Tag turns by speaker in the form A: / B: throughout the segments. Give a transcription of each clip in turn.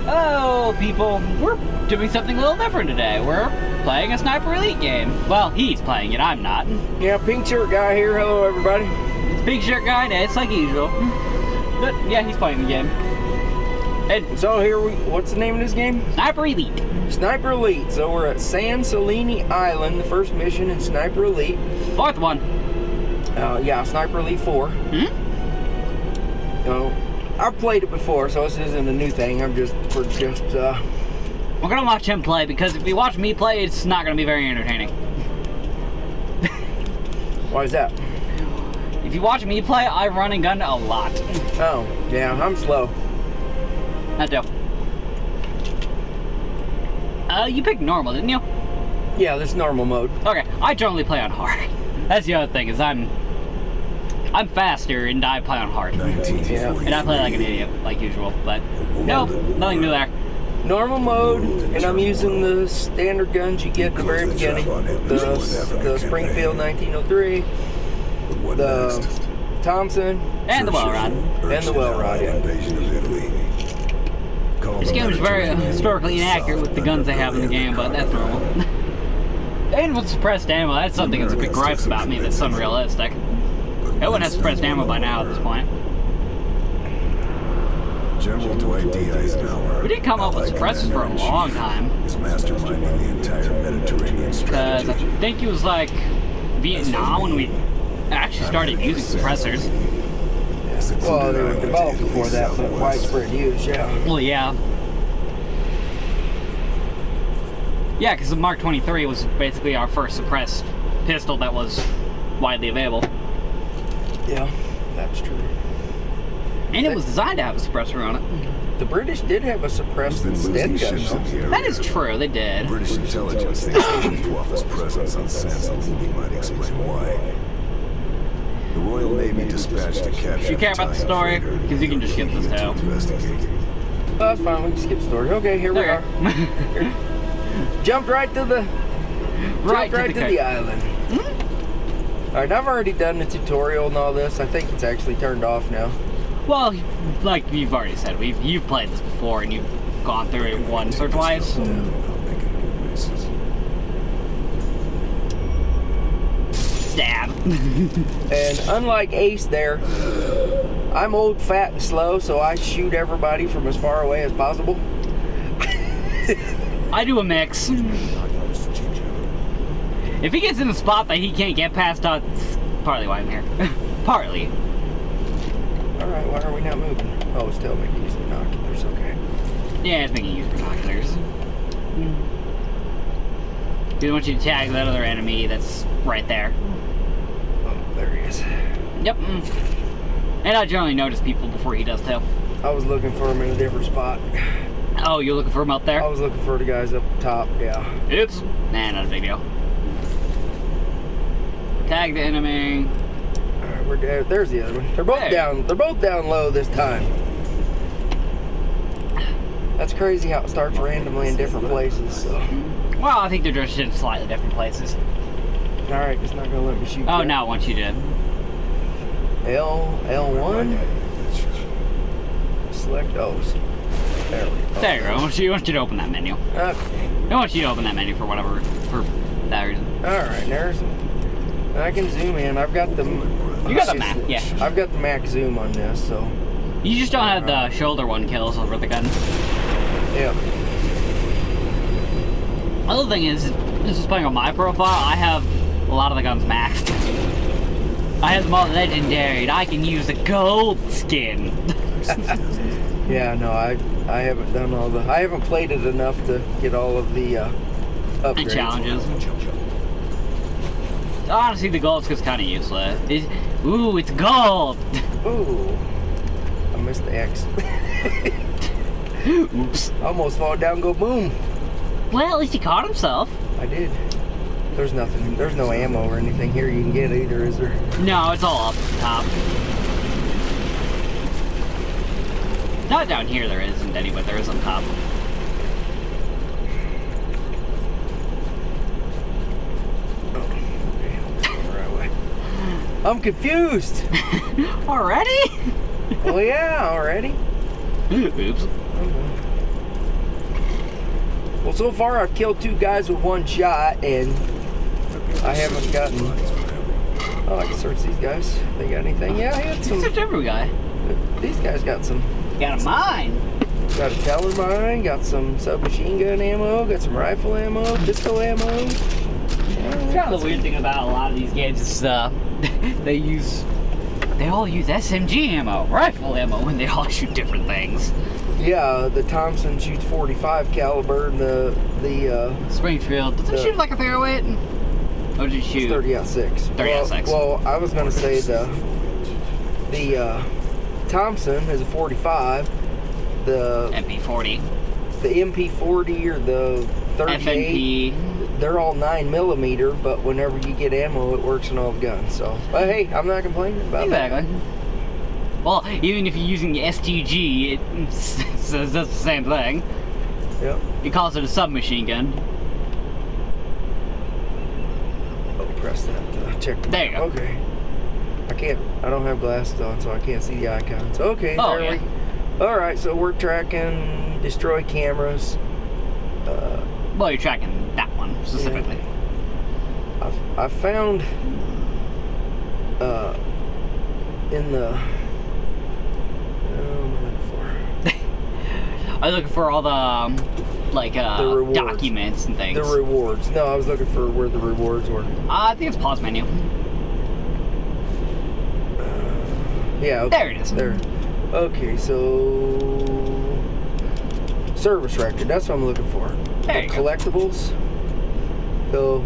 A: Hello, people. We're doing something a little different today. We're playing a Sniper Elite game. Well, he's playing it, I'm not.
B: Yeah, pink shirt guy here. Hello, everybody.
A: It's Big Shirt Guy, and it's like usual. But, yeah, he's playing the game. And
B: so here what's the name of this game?
A: Sniper Elite.
B: Sniper Elite. So we're at CELINI Island, the first mission in Sniper Elite.
A: Fourth one.
B: Yeah, Sniper Elite 4. I've played it before, so this isn't a new thing. We're
A: gonna watch him play, because if you watch me play, it's not gonna be very entertaining.
B: Why is that?
A: If you watch me play, I run and gun a lot.
B: Oh, yeah, I'm slow.
A: That too. You picked normal, didn't you?
B: Yeah, this is normal mode.
A: Okay, I generally play on hard. That's the other thing, is I'm faster and I play on hard.
B: Yeah.
A: And I play like an idiot, like usual, but nope, nothing new there.
B: Normal mode, and I'm using the standard guns you get at the very beginning. The Springfield 1903, the Thompson,
A: and the well rod.
B: And the well rod, yeah.
A: This game is very historically inaccurate with the guns they have in the game, but that's normal. And with suppressed ammo, that's something that's a big gripe about me that's unrealistic. Everyone has suppressed ammo by now at this point.
C: General Dwight D. Eisenhower.
A: We didn't come up with suppressors for a long time.
C: Is masterminding the entire Mediterranean strategy.
A: Because I think it was like Vietnam when we actually started using suppressors.
B: Well, they were developed before that, but widespread use, yeah.
A: Well, yeah. Yeah, because the Mark 23 was basically our first suppressed pistol that was widely available.
B: Yeah, that's true.
A: And it was designed to have a suppressor on it.
B: The British did have a suppressed instead gun.
A: That is true, they did.
C: British intelligence thinks the Luftwaffe's presence on CELINI might explain why. The Royal Navy dispatched to capture.
A: If you care about the story, because you can just skip this too.
B: That's fine, we can skip the story. Okay, here we are. Jumped right to the island. Alright, I've already done the tutorial and all this. I think it's actually turned off now.
A: Well, like you've already said, you've played this before and you've gone through it once or twice. Stab.
B: And unlike Ace there, I'm old, fat, and slow, so I shoot everybody from as far away as possible.
A: I do a mix. If he gets in a spot that he can't get past, that's partly why I'm here. Partly.
B: Alright, why are we not moving? Oh, still making use of binoculars, okay.
A: Yeah, it's making use of binoculars. Because I want you to tag that other enemy that's right there.
B: Oh, there he is.
A: Yep. And I generally notice people before he does too.
B: I was looking for him in a different spot.
A: Oh, you're looking for him up there?
B: I was looking for the guys up top, yeah.
A: Oops. Nah, not a big deal. Tag the enemy.
B: Alright, we're there. There's the other one. They're both down. They're both down low this time. That's crazy how it starts randomly in different places. So.
A: Well, I think they're just in slightly different places.
B: Alright, it's not gonna let me shoot.
A: Oh,
B: yet.
A: no, once you did.
B: L1. Select those. There we go.
A: There you go. I want you to open that menu.
B: Okay.
A: I want you to open that menu for that reason.
B: Alright, there's. I can zoom in. I've got the.
A: You got the map, yeah.
B: I've got the max zoom on this, so.
A: You just don't have the shoulder one kills over the gun.
B: Yeah.
A: Other thing is, this is playing on my profile. I have a lot of the guns maxed. I have them all legendary, and I can use the gold skin.
B: Yeah, no, I haven't done all the. I haven't played it enough to get all of the upgrades.
A: And challenges. Honestly, the gold skin's kind of useless. Ooh, it's gold!
B: Ooh. I missed the X.
A: Oops.
B: Almost fall down, go boom.
A: Well, at least he caught himself.
B: I did. There's nothing, there's no ammo or anything here you can get either, is there?
A: No, it's all up at the top. Not down here there isn't any, but there is on top.
B: I'm confused.
A: Already?
B: Well, yeah, already.
A: Oops.
B: Well, so far I've killed 2 guys with 1 shot, and I haven't gotten... Oh, I can search these guys. They got anything? Yeah, I had some...
A: Search every guy.
B: These guys got some...
A: Got a mine.
B: Got a teller mine, got some submachine gun ammo, got some rifle ammo, pistol ammo.
A: It's kind of the weird thing about a lot of these games is they all use SMG ammo, rifle ammo, and they all shoot different things.
B: Yeah, the Thompson shoots 45 caliber, and the
A: Springfield, does it shoot like a 308? Or does it shoot?
B: 30-06.
A: 30-06.
B: Well, I was gonna say the Thompson is a 45. The
A: MP40.
B: The MP40 or the 38.
A: FMP.
B: They're all 9mm, but whenever you get ammo, it works in all the guns. So, but hey, I'm not complaining about that.
A: Exactly. Well, even if you're using the STG, it does the same thing.
B: Yep.
A: It calls it a submachine gun.
B: Oh, press that. Check.
A: There you go.
B: Okay. I don't have glasses on, so I can't see the icons. Okay.
A: Oh,
B: there
A: yeah.
B: All right, so we're tracking destroy cameras.
A: Well, you're tracking that one specifically.
B: Yeah. I found in the
A: I was looking for all the like
B: the rewards.
A: documents and things.
B: The rewards. No, I was looking for where the rewards were.
A: I think it's pause menu.
B: Yeah. Okay.
A: There it is.
B: There. Okay, so service record. That's what I'm looking for.
A: There you go.
B: Collectibles. So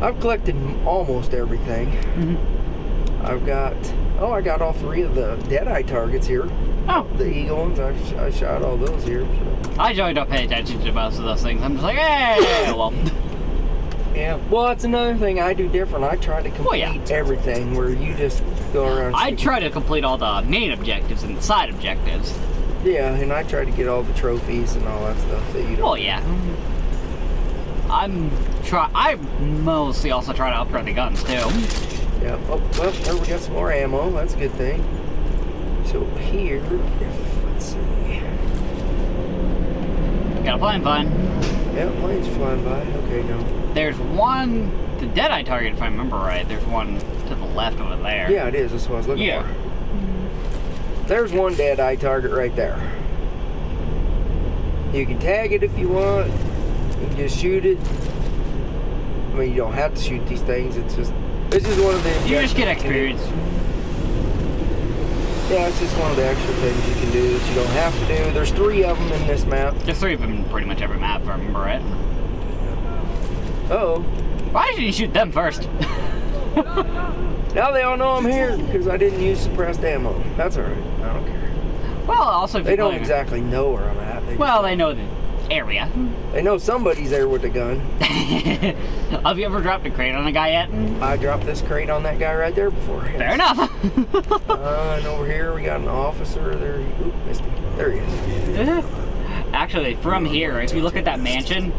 B: I've collected almost everything.
A: Mm-hmm.
B: I got all 3 of the Deadeye targets here.
A: Oh.
B: The Eagle ones. I shot all those here. So.
A: I generally don't pay attention to most of those things. I'm just like, hey, well.
B: Yeah. Well, that's another thing I do different. I try to complete everything where you just go around.
A: I try to complete all the main objectives and the side objectives.
B: Yeah, and I try to get all the trophies and all that stuff that you don't.
A: Oh yeah. I mostly also try to upgrade the guns too.
B: Yeah. Oh, well, there we got some more ammo. That's a good thing. So here, let's see.
A: Got a plane flying.
B: Yeah, plane's flying by. Okay, no.
A: There's one, the Deadeye target, if I remember right. There's one to the left over there.
B: Yeah, it is. That's what I was looking
A: Yeah.
B: for. There's one Deadeye target right there. You can tag it if you want. You can just shoot it. I mean, you don't have to shoot these things. It's just one of the.
A: You just get experience.
B: Yeah, it's just one of the extra things you can do that you don't have to do. There's 3 of them in this map.
A: There's 3 of them in pretty much every map, if I remember right.
B: Uh-oh.
A: Why didn't you shoot them first?
B: Now they all know I'm here because I didn't use suppressed ammo. That's alright. I don't care.
A: Well, also if
B: They don't exactly know where I'm at.
A: They know the area.
B: They know somebody's there with a gun.
A: Have you ever dropped a crate on a guy yet?
B: I dropped this crate on that guy right there before. Yes.
A: Fair enough.
B: And over here we got an officer there. Oop, missed him. There he is.
A: Actually, from here, if you look at that mansion,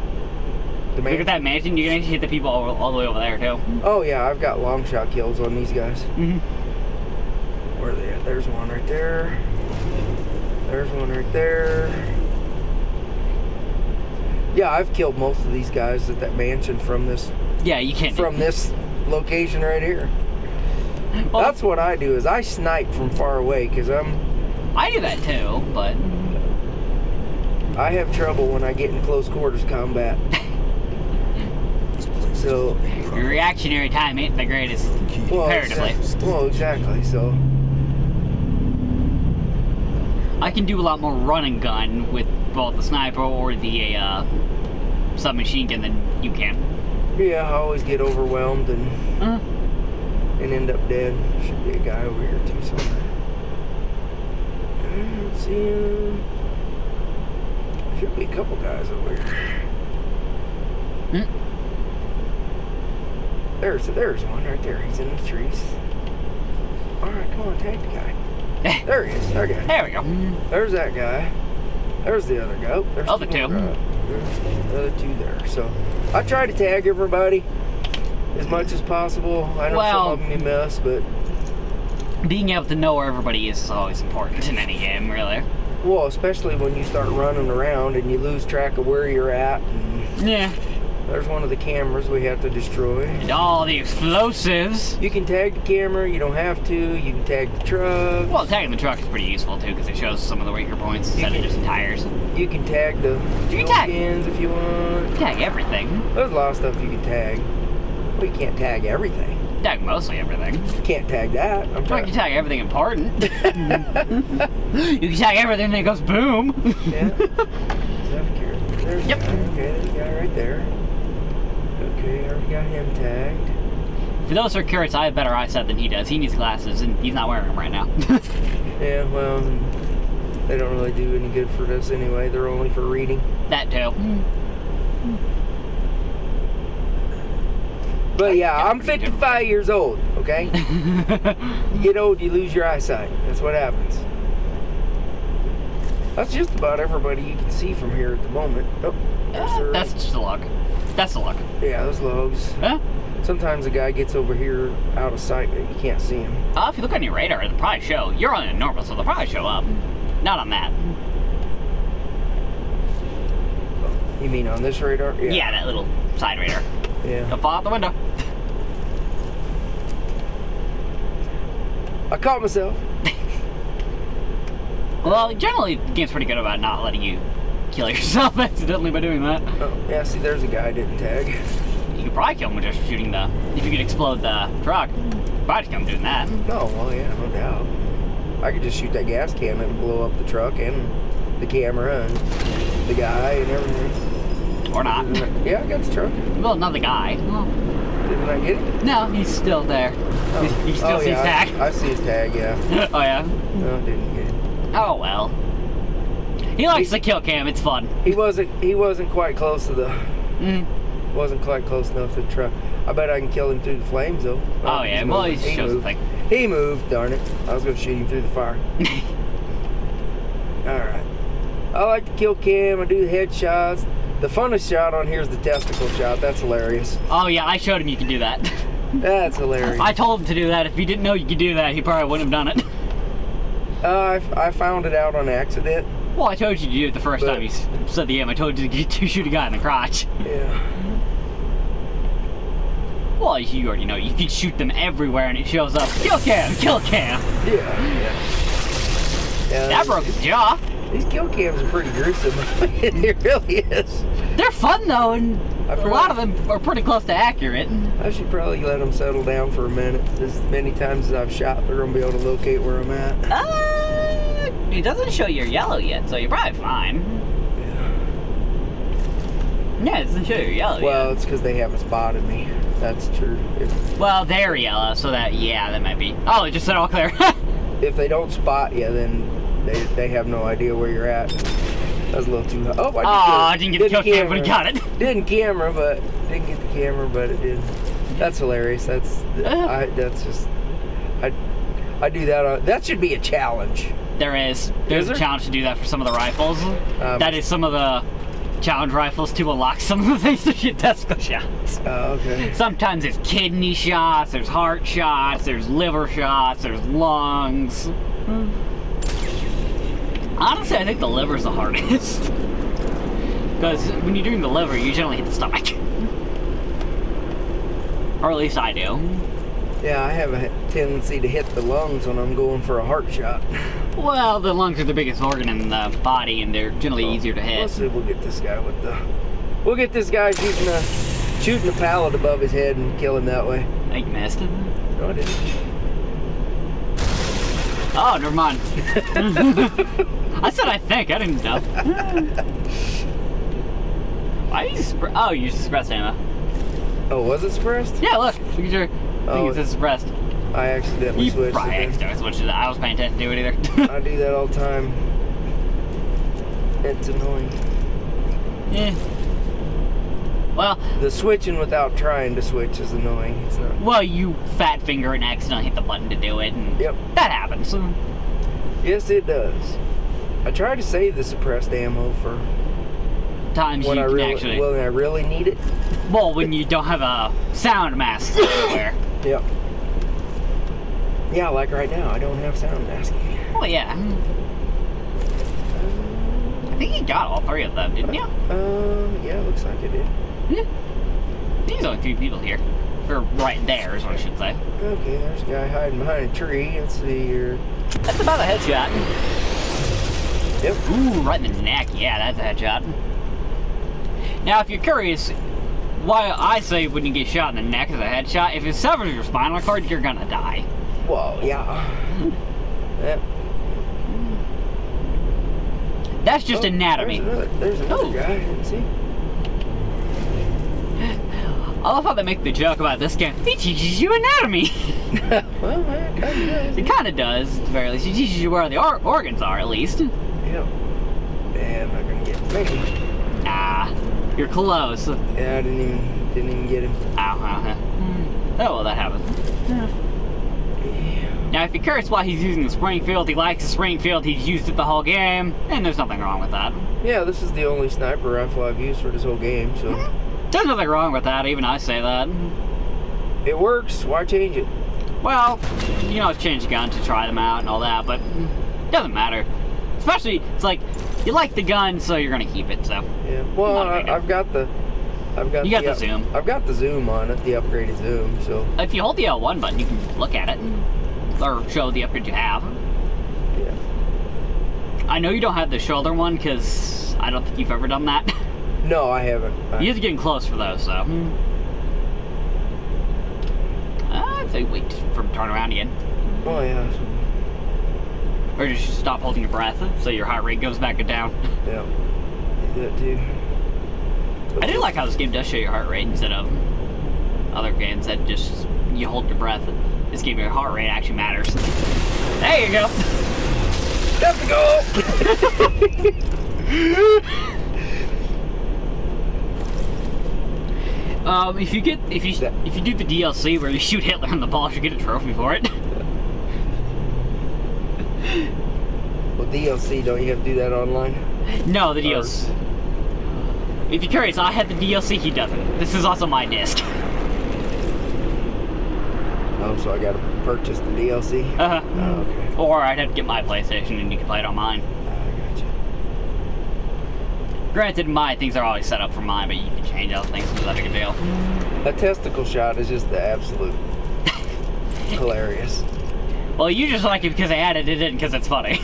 A: you're gonna hit the people all the way over there too.
B: Oh yeah, I've got long shot kills on these guys.
A: Mm-hmm.
B: Where are they at? There's one right there. There's one right there. Yeah, I've killed most of these guys at that mansion from this.
A: Yeah, you can't.
B: From this location right here. Well, that's what I do. Is I snipe from far away because
A: I do that too, but
B: I have trouble when I get in close quarters combat. So
A: your reactionary time ain't the greatest comparatively.
B: Well, exactly. So
A: I can do a lot more run and gun with both the sniper or the submachine gun than you can.
B: Yeah, I always get overwhelmed and end up dead. Should be a guy over here too somewhere. Let's see. Should be a couple guys over here. There's one right there. He's in the trees. All right, come on, tag the guy. There he is. Okay.
A: There we go.
B: There's that guy. There's the other guy. There's
A: other two.
B: There's the other 2 there. So I try to tag everybody as much as possible. I know some of them you miss, but
A: being able to know where everybody is always important in any game, really.
B: Well, especially when you start running around and you lose track of where you're at. And
A: Yeah.
B: there's one of the cameras we have to destroy.
A: And all the explosives.
B: You can tag the camera, you don't have to. You can tag the truck.
A: Well, tagging the truck is pretty useful too, because it shows some of the weaker points instead of just tires.
B: You can tag the fuel cans if you want.
A: Tag everything.
B: There's a lot of stuff you can tag. Well, you can't tag everything.
A: Tag mostly everything.
B: You can't tag that. I'm
A: You
B: trying.
A: can tag everything important. You can tag everything and it goes boom.
B: Yeah. There's
A: Yep.
B: the guy. Okay, there's the guy right there. Okay, I already got him tagged.
A: For those who are curious, I have better eyesight than he does. He needs glasses, and he's not wearing them right now.
B: Yeah, well, they don't really do any good for this anyway. They're only for reading.
A: That too.
B: But yeah, I'm 55 years old, okay? You get old, you lose your eyesight. That's what happens. That's just about everybody you can see from here at the moment. Oh,
A: That's just a log. That's a log.
B: yeah, those logs.
A: Huh?
B: Sometimes a guy gets over here out of sight and you can't see him.
A: If you look on your radar, it'll probably show. You're on a normal, so they'll probably show up. Not on that.
B: You mean on this radar?
A: Yeah, that little side radar.
B: Yeah.
A: Don't fall out the window.
B: I caught myself.
A: Well, generally, the game's pretty good about not letting you kill yourself accidentally by doing that.
B: Oh, yeah, see, there's a guy I didn't tag.
A: You could probably kill him with just shooting the... If you could explode the truck, probably just come doing that.
B: Oh, well, yeah, no doubt. I could just shoot that gas can and blow up the truck and the camera and the guy and everything.
A: Or not.
B: Yeah, I got the truck.
A: Well, not the guy. Well,
B: Didn't I get it?
A: no, he's still there.
B: Oh.
A: He still sees
B: yeah,
A: tag.
B: I see his tag, yeah.
A: Oh, yeah?
B: No, didn't get it.
A: Oh, well. He likes the kill cam. It's fun.
B: He wasn't quite close to the... Wasn't quite close enough to the truck. I bet I can kill him through the flames, though.
A: Oh, yeah. Well, he shows the thing.
B: He moved, darn it. I was going to shoot him through the fire. Alright. I like the kill cam. I do the headshots. The funnest shot on here is the testicle shot. That's hilarious.
A: Oh, yeah. I showed him you could do that.
B: That's hilarious.
A: I told him to do that. If he didn't know you could do that, he probably wouldn't have done it.
B: I found it out on accident.
A: Well, I told you to do it the first time you said the game. I told you to shoot a guy in the crotch.
B: Yeah.
A: Well, you already know. You can shoot them everywhere and it shows up. Kill cam! Kill cam!
B: Yeah.
A: That broke his jaw.
B: These kill cams are pretty gruesome. It really is.
A: They're fun, though, and a lot of them are pretty close to accurate.
B: I should probably let them settle down for a minute. As many times as I've shot, they're going to be able to locate where I'm at.
A: It doesn't show your yellow yet, so you're probably fine. Yeah, it doesn't show your yellow yet.
B: Well, it's because they haven't spotted me. That's true.
A: Well, they're yellow, so that might be. Oh, it just said all clear.
B: If they don't spot you, then they have no idea where you're at. That was a little too high. Oh,
A: I didn't get the kill cam, but he got it.
B: Didn't get the camera, but it did. That's hilarious. That's just. I do that on. That should be a challenge.
A: There's a challenge to do that for some of the rifles. That is some of the challenge rifles to unlock some of the things to shoot testicle shots.
B: Oh, okay.
A: Sometimes there's kidney shots, there's heart shots, there's liver shots, there's lungs. Honestly, I think the liver's the hardest. Because when you're doing the liver, you generally hit the stomach. Or at least I do.
B: Yeah, I have a tendency to hit the lungs when I'm going for a heart shot.
A: Well, the lungs are the biggest organ in the body, and they're generally easier to hit.
B: Let's see, we'll get this guy with the... We'll get this guy shooting a pallet above his head and kill him that way.
A: I think you missed.
B: No, I didn't.
A: Oh, never mind. I said I think, I didn't know. Why you oh, you used suppressed ammo.
B: Oh, was it suppressed?
A: Yeah, look. Look at your thing, it says suppressed.
B: I accidentally switched
A: You probably accidentally switched it. I was paying attention to it either.
B: I do that all the time. It's annoying.
A: Yeah. Well,
B: the switching without trying to switch is annoying. It's not.
A: Well, you fat finger and accidentally hit the button to do it, and
B: yep,
A: that happens.
B: Yes, it does. I try to save the suppressed ammo for
A: times
B: when
A: you
B: when I really need it.
A: Well, when you don't have a sound mask everywhere.
B: Yep. Yeah, like right now, I don't have sound masking.
A: Oh yeah. you got all 3 of them, didn't you?
B: Yeah, looks like I did.
A: Yeah. There's only 3 people here. Or right there is what I should say.
B: Okay, there's a guy hiding behind a tree. Let's see here.
A: That's about a headshot.
B: Yep.
A: Ooh, right in the neck. Yeah, that's a headshot. Now, if you're curious, why I say when you get shot in the neck is a headshot, if it severs your spinal cord, you're gonna die.
B: Well, yeah. Yep.
A: That's just anatomy.
B: There's another guy. I didn't see.
A: I love how they make the joke about this game. It teaches you anatomy.
B: Well, it kind of does.
A: It kind of does, at the very least. It teaches you where the organs are, at least.
B: Yep. And I'm not gonna get me.
A: Ah, you're close.
B: Yeah, I didn't even get him.
A: Ow, oh, well, that happens.
B: Yeah.
A: Now, if you're curious why he's using the Springfield, he likes the Springfield, he's used it the whole game, and there's nothing wrong with that.
B: Yeah, this is the only sniper rifle I've used for this whole game, so...
A: There's nothing wrong with that, even I say that.
B: It works, why change it?
A: Well, you know, change the gun to try them out and all that, but it doesn't matter. Especially, it's like, you like the gun, so you're gonna keep it, so...
B: Yeah, well, I've got the
A: zoom.
B: I've got the zoom on it, the upgraded zoom, so...
A: If you hold the L1 button, you can look at it. Or show the upgrade you have.
B: Yeah.
A: I know you don't have the shoulder one, because I don't think you've ever done that.
B: No, I haven't.
A: You have to get close for those, so... I'd say wait for him to turn around again.
B: Oh, yeah.
A: Or just stop holding your breath, so your heart rate goes back and down.
B: Yeah. Do that, too.
A: I do like how this game does show your heart rate instead of other games that just you hold your breath. This game, your heart rate actually matters. There you go.
B: Let's go.
A: If you do the DLC where you shoot Hitler in the balls, you get a trophy for it.
B: Well, DLC, don't you have to do that online?
A: No, the DLC. If you're curious, I had the DLC, he doesn't. This is also my disc.
B: Oh, so I gotta purchase the DLC?
A: Uh-huh.
B: Oh, okay.
A: Or I'd have to get my PlayStation and you can play it on mine.
B: I gotcha.
A: Granted, my things are always set up for mine, but you can change other things, so that's not a big deal.
B: A testicle shot is just the absolute hilarious.
A: Well, you just like it because they added it in because it's funny.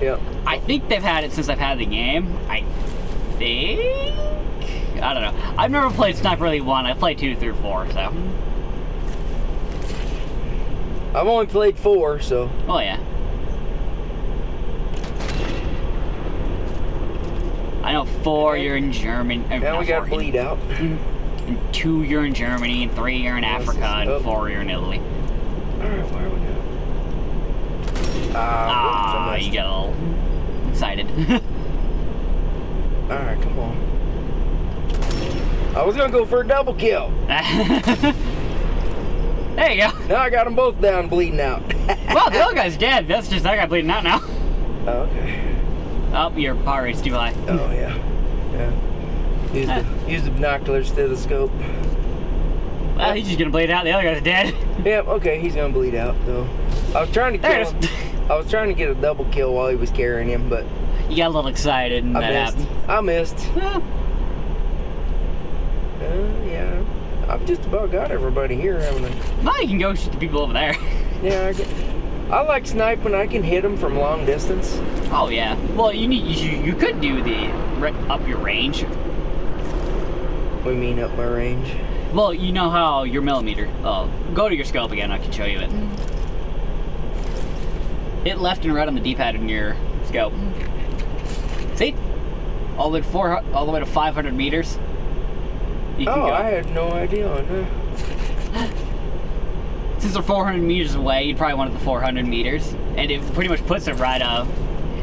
B: Yep.
A: I think they've had it since I've had the game. I think? I don't know. I've never played Sniper Elite 1. I played 2 through 4, so...
B: I've only played 4, so...
A: Oh, yeah. I know 4 you're in Germany.
B: Now we got to bleed out.
A: And 2 you're in Germany, and 3 you're in Africa, and 4 you're in Italy.
B: Alright, where are we going?
A: You got a little excited.
B: Alright, come on. I was gonna go for a double kill.
A: There you go.
B: Now I got them both down, bleeding out.
A: Well, the other guy's dead. That's just that guy bleeding out now.
B: Okay.
A: Oh, your power rate's too high.
B: Oh, yeah. Yeah. Use the binocular stethoscope.
A: Well, he's just gonna bleed out. The other guy's dead.
B: Yep, okay, he's gonna bleed out, though. I was trying to kill him. I was trying to get a double kill while he was carrying him, but...
A: You got a little excited and that happened.
B: I missed. Yeah. I've just about got everybody here, haven't I?
A: Well, you can go shoot the people over there.
B: Yeah, I like snipe when I can hit them from long distance.
A: Oh, yeah. Well, you could do the up your range.
B: What do you mean up my range?
A: Well, you know how your millimeter... Oh, go to your scope again, I can show you it. Hit left and right on the D-pad in your scope. See? All the way to 500 meters. You can go.
B: I had no idea on that.
A: Since they're 400 meters away, you'd probably want it the 400 meters. And it pretty much puts it right up.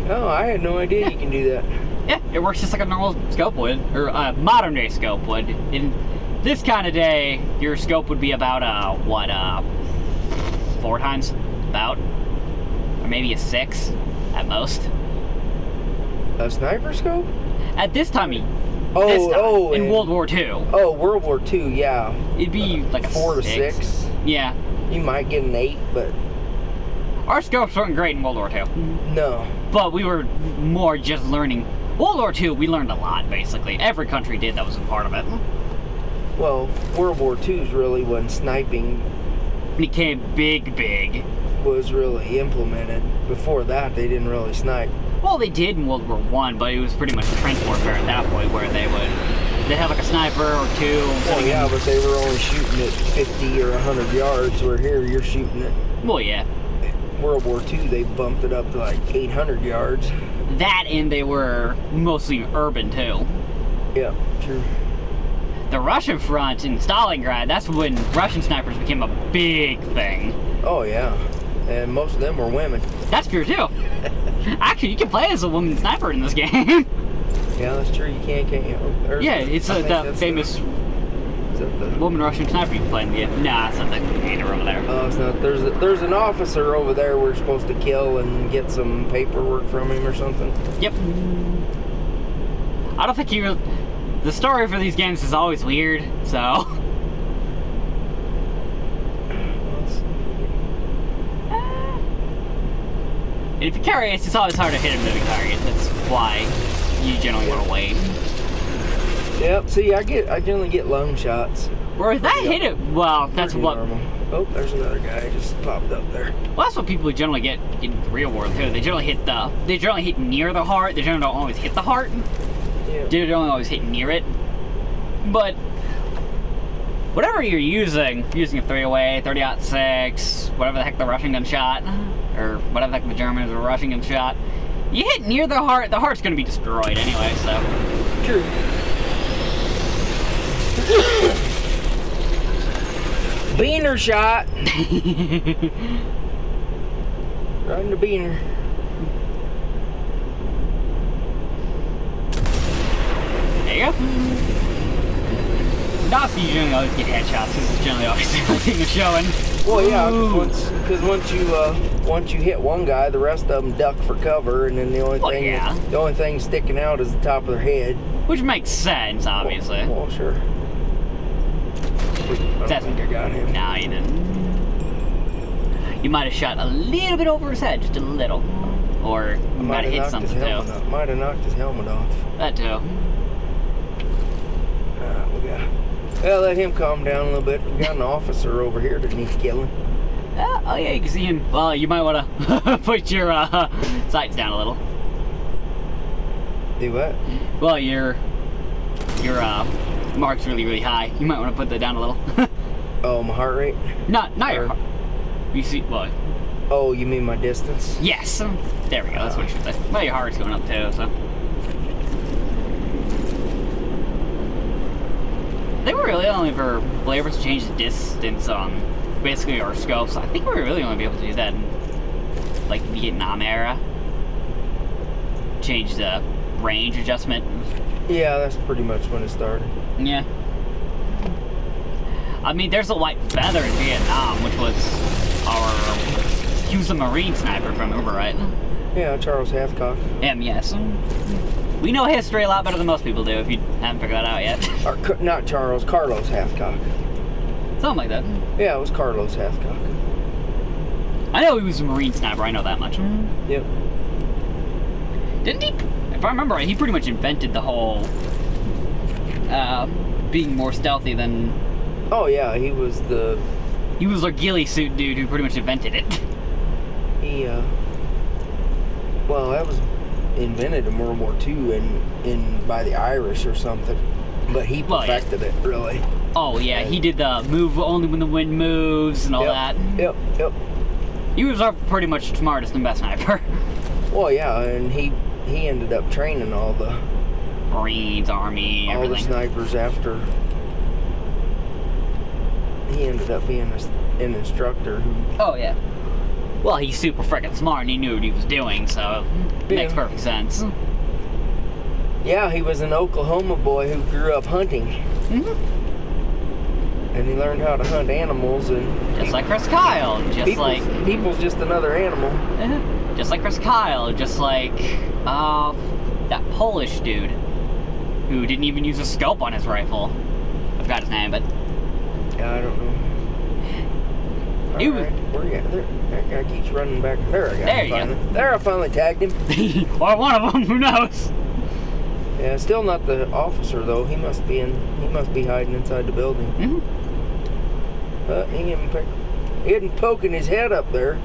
B: Oh, I had no idea you can do that.
A: Yeah, it works just like a normal scope would. Or a modern day scope would. In this kind of day, your scope would be about, 4 times? About? Or maybe a 6 at most.
B: A sniper scope?
A: At this time, in World War II.
B: Oh, World War II, yeah.
A: It'd be like a
B: 4 to 6.
A: Yeah.
B: You might get an 8, but...
A: Our scopes weren't great in World War II.
B: No.
A: But we were more just learning World War II, we learned a lot, basically. Every country did that was a part of it.
B: Well, World War II is really when sniping
A: became big.
B: Was really implemented. Before that, they didn't really snipe.
A: Well, they did in World War I, but it was pretty much trench warfare at that point, where they'd have like a sniper or two.
B: Well, yeah, but they were only shooting at 50 or 100 yards, where here you're shooting at...
A: Well, yeah.
B: World War II, they bumped it up to like 800 yards.
A: That, and they were mostly urban, too.
B: Yeah, true.
A: The Russian front in Stalingrad, that's when Russian snipers became a big thing.
B: Oh, yeah. And most of them were women.
A: That's true, too. Actually, you can play as a woman sniper in this game.
B: Yeah, that's true. You can't you?
A: Yeah, it's the famous woman Russian sniper you can play in the game. Nah, it's not the commander over there.
B: Oh, it's not. There's an officer over there we're supposed to kill and get some paperwork from him or something.
A: Yep. I don't think you... The story for these games is always weird, so... If you're curious, it's always hard to hit a moving target. That's why you generally want to wait.
B: Yep. See, I generally get lone shots.
A: Or if that hit it, well, that's what.
B: Normal. Oh, there's another guy just popped up there.
A: Well, that's what people generally get in the real world too. They generally hit near the heart. They generally don't always hit the heart.
B: Yeah.
A: They don't always hit near it. But whatever you're using a 308, 30-06, whatever the heck the Russian gun shot, or whatever the heck the Germans or Russian gun shot, you hit near the heart's going to be destroyed anyway, so.
B: True. Beaner shot! Right in the beaner.
A: There you go. Not you generally always get headshots, because it's generally always the only thing that's showing.
B: Well, yeah, because once you hit one guy, the rest of them duck for cover, and then the only thing sticking out is the top of their head.
A: Which makes sense, obviously.
B: Well, sure. I don't think I got him.
A: No, you didn't. You might have shot a little bit over his head, just a little, or you might have hit something too.
B: Might have knocked his helmet off.
A: That too.
B: Well, let him calm down a little bit. We got an officer over here that needs killing.
A: Oh yeah, you can see him. Well, you might want to put your sights down a little.
B: Do what?
A: Well, your mark's really high. You might want to put that down a little.
B: Oh, my heart rate?
A: Not your heart. You see what?
B: Oh, you mean my distance?
A: Yes. There we go. That's what you should say. Well, your heart's going up too, so. I think we're really only able to change the distance on basically our scopes. I think we're really only be able to do that in like the Vietnam era. Change the range adjustment.
B: Yeah, that's pretty much when it started.
A: Yeah. I mean, there's a white feather in Vietnam, which was he was a Marine sniper, if I remember right.
B: Yeah, Charles Hathcock.
A: Yes. We know history a lot better than most people do, if you haven't figured that out yet.
B: Or, not Charles, Carlos Hathcock.
A: Something like that.
B: Yeah, it was Carlos Hathcock.
A: I know he was a Marine sniper, I know that much.
B: Yep.
A: Didn't he? If I remember right, he pretty much invented the whole being more stealthy than...
B: Oh yeah, he was the...
A: He was our ghillie suit dude who pretty much invented it.
B: He, well, that was invented in World War II by the Irish or something. But he perfected it, really.
A: Oh yeah, he did the move only when the wind moves and all that.
B: Yep.
A: He was our pretty much smartest and best sniper.
B: Well, yeah, and he ended up training all the
A: Marines, Army,
B: all
A: everything.
B: the snipers after. He ended up being an instructor who...
A: Oh yeah. Well, he's super freaking smart and he knew what he was doing, so it makes perfect sense.
B: Yeah, he was an Oklahoma boy who grew up hunting.
A: Mm-hmm.
B: And he learned how to hunt animals and...
A: Just like Chris Kyle,
B: People's just another animal.
A: Just like Chris Kyle, just like that Polish dude who didn't even use a scope on his rifle. I forgot his name, but...
B: Yeah, I don't know. Alright, where you at? There, that guy keeps running back. There I got him finally. There, I finally tagged him.
A: Or one of them, who knows?
B: Yeah, still not the officer though. He must be hiding inside the building. He isn't poking his head up there.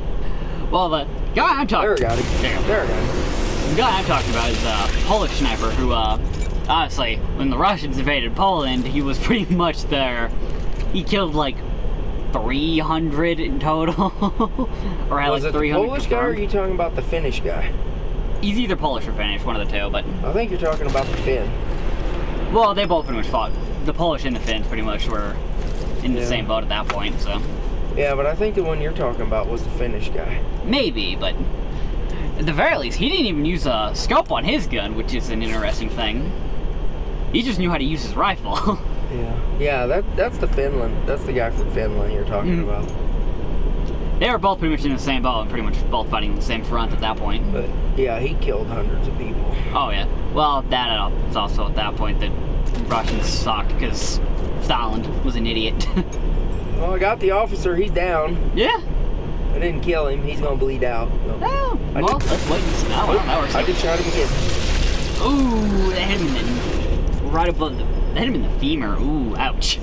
A: Well, the guy I'm talking.
B: There we got him. There we got him.
A: The guy I'm talking about is a Polish sniper who, honestly, when the Russians invaded Poland, he was pretty much there. He killed like 300 in total, or had
B: Was
A: like
B: it
A: 300.
B: the Polish guy, or are you talking about the Finnish guy?
A: He's either Polish or Finnish, one of the two, but...
B: I think you're talking about the Finn.
A: Well, they both pretty much fought. The Polish and the Finns pretty much were in the same boat at that point, so...
B: Yeah, but I think the one you're talking about was the Finnish guy.
A: Maybe, but... At the very least, he didn't even use a scope on his gun, which is an interesting thing. He just knew how to use his rifle.
B: Yeah, that's the Finland. That's the guy from Finland you're talking about.
A: They were both pretty much in the same boat and pretty much both fighting the same front at that point.
B: But yeah, he killed hundreds of people.
A: Oh yeah. Well, that is also at that point that Russians sucked because Stalin was an idiot.
B: Well, I got the officer. He's down.
A: Yeah.
B: I didn't kill him. He's gonna bleed out. So.
A: Oh, well, let's wait and see. Oh, well, that works.
B: I just shot him again.
A: Ooh, that hit him in the, right above the, that hit him in the femur. Ooh, ouch.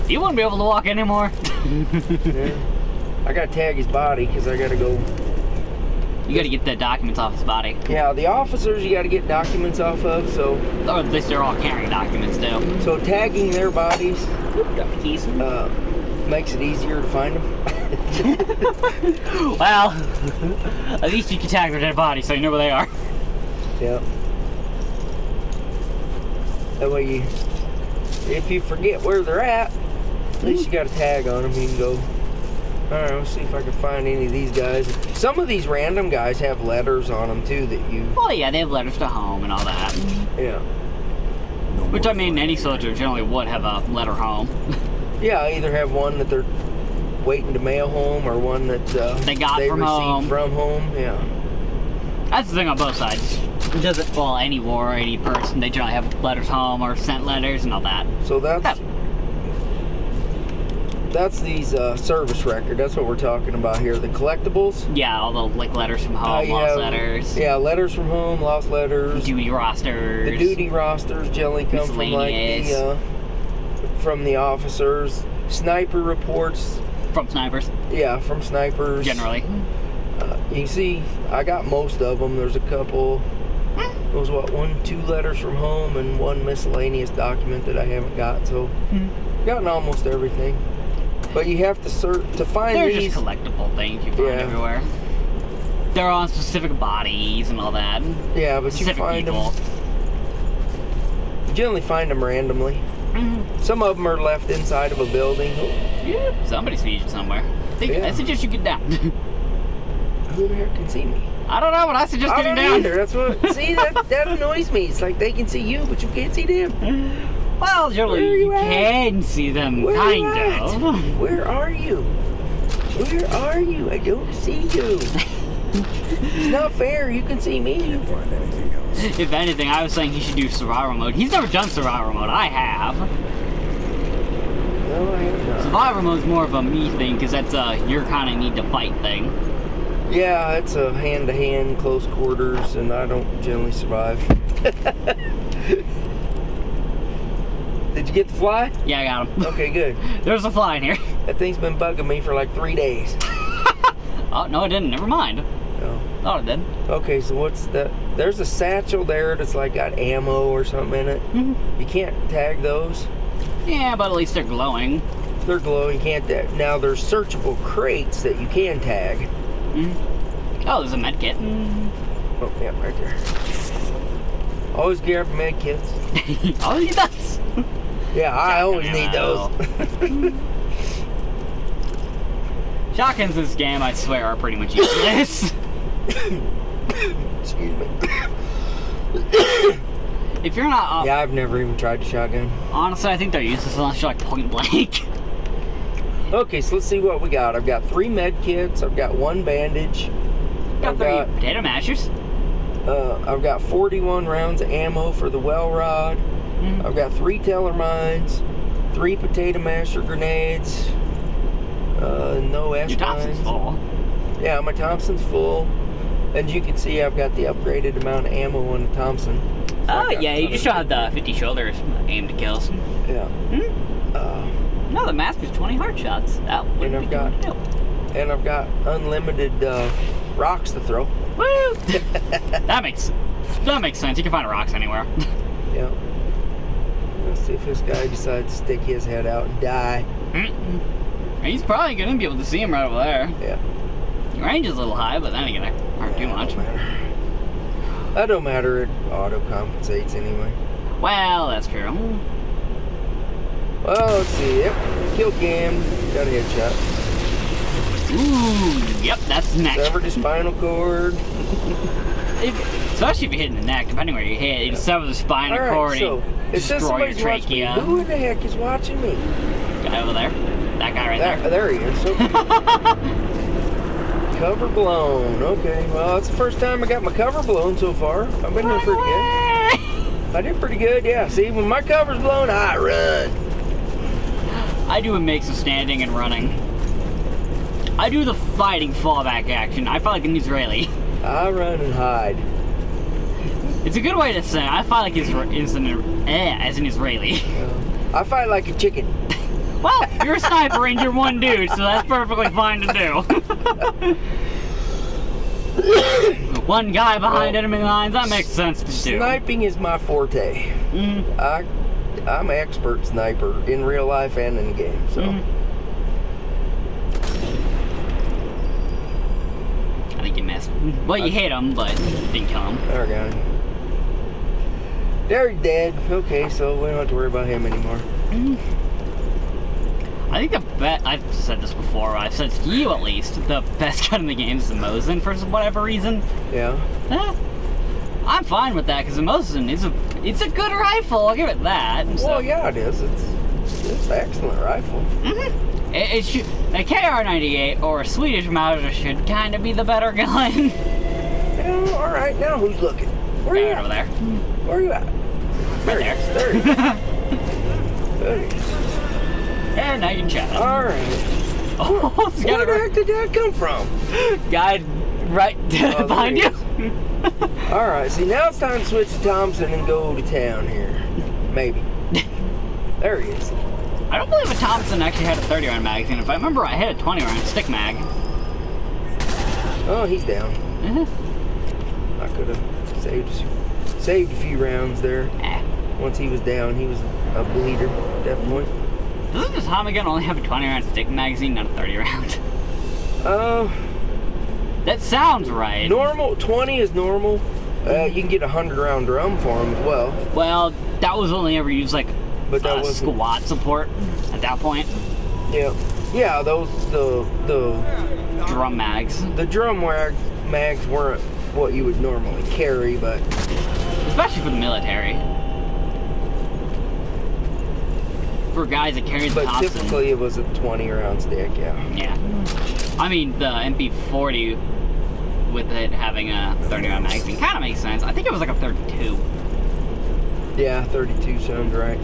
A: He won't be able to walk anymore.
B: Yeah. I gotta tag his body because I gotta go.
A: You gotta get the documents off his body.
B: Yeah, the officers you gotta get documents off of, so.
A: Or at least they're all carrying documents too.
B: So tagging their bodies
A: Keys.
B: makes it easier to find them.
A: Well, at least you can tag their dead bodies so you know where they are.
B: Yeah. That way you, if you forget where they're at least you got a tag on them. You can go, alright, let's see if I can find any of these guys. Some of these random guys have letters on them too that you...
A: Oh yeah, they have letters to home and all that.
B: Yeah.
A: Which I mean, any soldier generally would have a letter home.
B: Yeah, either have one that they're waiting to mail home or one that
A: they received
B: from home. Yeah.
A: That's the thing on both sides. It doesn't, well, any war, any person, they generally have letters home or sent letters and all that.
B: So that's these service record. That's what we're talking about here. The collectibles.
A: Yeah, all the like letters from home, lost letters.
B: Yeah, letters from home, lost letters.
A: Duty rosters.
B: The duty rosters generally come from like the from the officers. Sniper reports.
A: From snipers.
B: Yeah, from snipers.
A: Generally.
B: You can see I got most of them. There's a couple. There was what, 2 letters from home and 1 miscellaneous document that I haven't got. So gotten almost everything. But you have to search to find
A: They're
B: these.
A: just collectible things you find everywhere. They're on specific bodies and all that.
B: Yeah, but
A: specific
B: you find
A: people.
B: them. You generally find them randomly. Some of them are left inside of a building.
A: Yeah, somebody's feeding somewhere. I suggest you get down.
B: Who the heck can see me?
A: I don't know, but I suggest getting down.
B: Either. That's what. See, that annoys me. It's like they can see you, but you can't see them.
A: Well, generally you can see them, kind of.
B: Where are you? Where are you? I don't see you. It's not fair. You can see me.
C: Can't find anything else.
A: If anything, I was saying he should do survival mode. He's never done survival mode. I have.
B: No, I have not.
A: Survival mode's more of a me thing, because that's a you're kind of need to fight thing.
B: Yeah, it's a hand-to-hand, close quarters, and I don't generally survive. Did you get the fly?
A: Yeah, I got him.
B: Okay, good.
A: There's a fly in here.
B: That thing's been bugging me for like 3 days.
A: Oh, no, it didn't. Never mind.
B: No.
A: Thought it did.
B: Okay, so what's that? There's a satchel there that's like got ammo or something in it. You can't tag those.
A: Yeah, but at least they're glowing.
B: They're glowing. You can't tag. Now, there's searchable crates that you can tag.
A: Oh, there's a med kit.
B: Oh, yeah, right there. Always grab med kits.
A: Oh, he does.
B: Yeah, I always need those.
A: Shotguns in this game, I swear, are pretty much useless.
B: Excuse me.
A: If you're not...
B: yeah, I've never even tried a shotgun.
A: Honestly, I think they're useless unless you're like point blank.
B: Okay, so let's see what we got. I've got 3 med kits. I've got 1 bandage.
A: Got 3 potato mashers.
B: I've got 41 rounds of ammo for the well rod. I've got 3 teller mines, 3 potato masher grenades, no S mines.
A: Your Thompson's full.
B: Yeah, my Thompson's full. And you can see I've got the upgraded amount of ammo on the Thompson.
A: Oh, yeah, you just don't have the 50 shoulders aimed to kills.
B: Yeah.
A: No, the mask is 20 hard shots. That would be good to do.
B: And I've got unlimited rocks to throw.
A: Woo! That makes sense. You can find rocks anywhere.
B: Yeah. Let's see if this guy decides to stick his head out and die.
A: He's probably gonna be able to see him right over there.
B: Yeah.
A: The range is a little high, but that ain't gonna hurt too much.
B: That don't matter. It auto compensates anyway.
A: Well, that's true.
B: Well, let's see. Yep. Kill cam. Got a headshot.
A: Ooh, yep, that's neck.
B: Severed his spinal cord.
A: Especially if you hit in the neck, depending where you hit, you sever the spinal cord
B: so
A: and
B: it says
A: destroy your
B: somebody's watching me.
A: trachea.
B: Who in the heck is watching me?
A: Guy over there. That guy right there.
B: There he is. Okay. Cover blown. Okay, well, that's the first time I got my cover blown so far. I've been doing pretty good. I did pretty good, yeah. See, when my cover's blown, I run.
A: I do a mix of standing and running. I do the fighting fallback action. I fight like an Israeli.
B: I run and hide.
A: It's a good way to say it. I fight like as an Israeli.
B: I fight like a chicken.
A: Well, you're a sniper and you're one dude, so that's perfectly fine to do. One guy behind enemy lines, that makes sense to do.
B: Sniping is my forte. I'm an expert sniper in real life and in the game, so.
A: I think you missed. Well, you hit him, but didn't kill him.
B: There we go. They're dead. Okay, so we don't have to worry about him anymore.
A: I think the best, I've said this before, I've said to you at least, the best gun in the game is the Mosin for whatever reason.
B: Yeah.
A: I'm fine with that because the Mosin is it's a good rifle, I'll give it that. So.
B: Well, yeah, it is. It's an excellent rifle.
A: It should, a KR98 or a Swedish Mauser should kind of be the better gun.
B: Yeah, all right, now who's looking? Where are you at?
A: Over there.
B: Where are you at?
A: Right there.
B: There you go.
A: And now you can chat.
B: Alright.
A: Oh,
B: where the heck did that come from?
A: Guy right behind you.
B: Alright, see now it's time to switch to Thompson and go to town here. Maybe. There he is.
A: I don't believe a Thompson actually had a 30-round magazine. If I remember, I had a 20-round stick mag.
B: Oh, he's down. I could have saved a few rounds there. Once he was down, he was a bleeder at that point.
A: Doesn't this Tommy gun only have a 20-round stick magazine, not a 30-round? That sounds right.
B: Normal, 20 is normal. You can get a 100-round drum for him as well.
A: Well, that was only ever used like
B: but that was
A: squad support at that point.
B: Yeah. Yeah, those the
A: drum mags.
B: The drum mags weren't what you would normally carry, but
A: especially for the military. For guys that carry the Thompson.
B: But typically it was a 20-round stick, yeah.
A: Yeah. I mean, the MP40 with it having a 30-round magazine kind of makes sense. I think it was like a 32.
B: Yeah, 32 sounds right.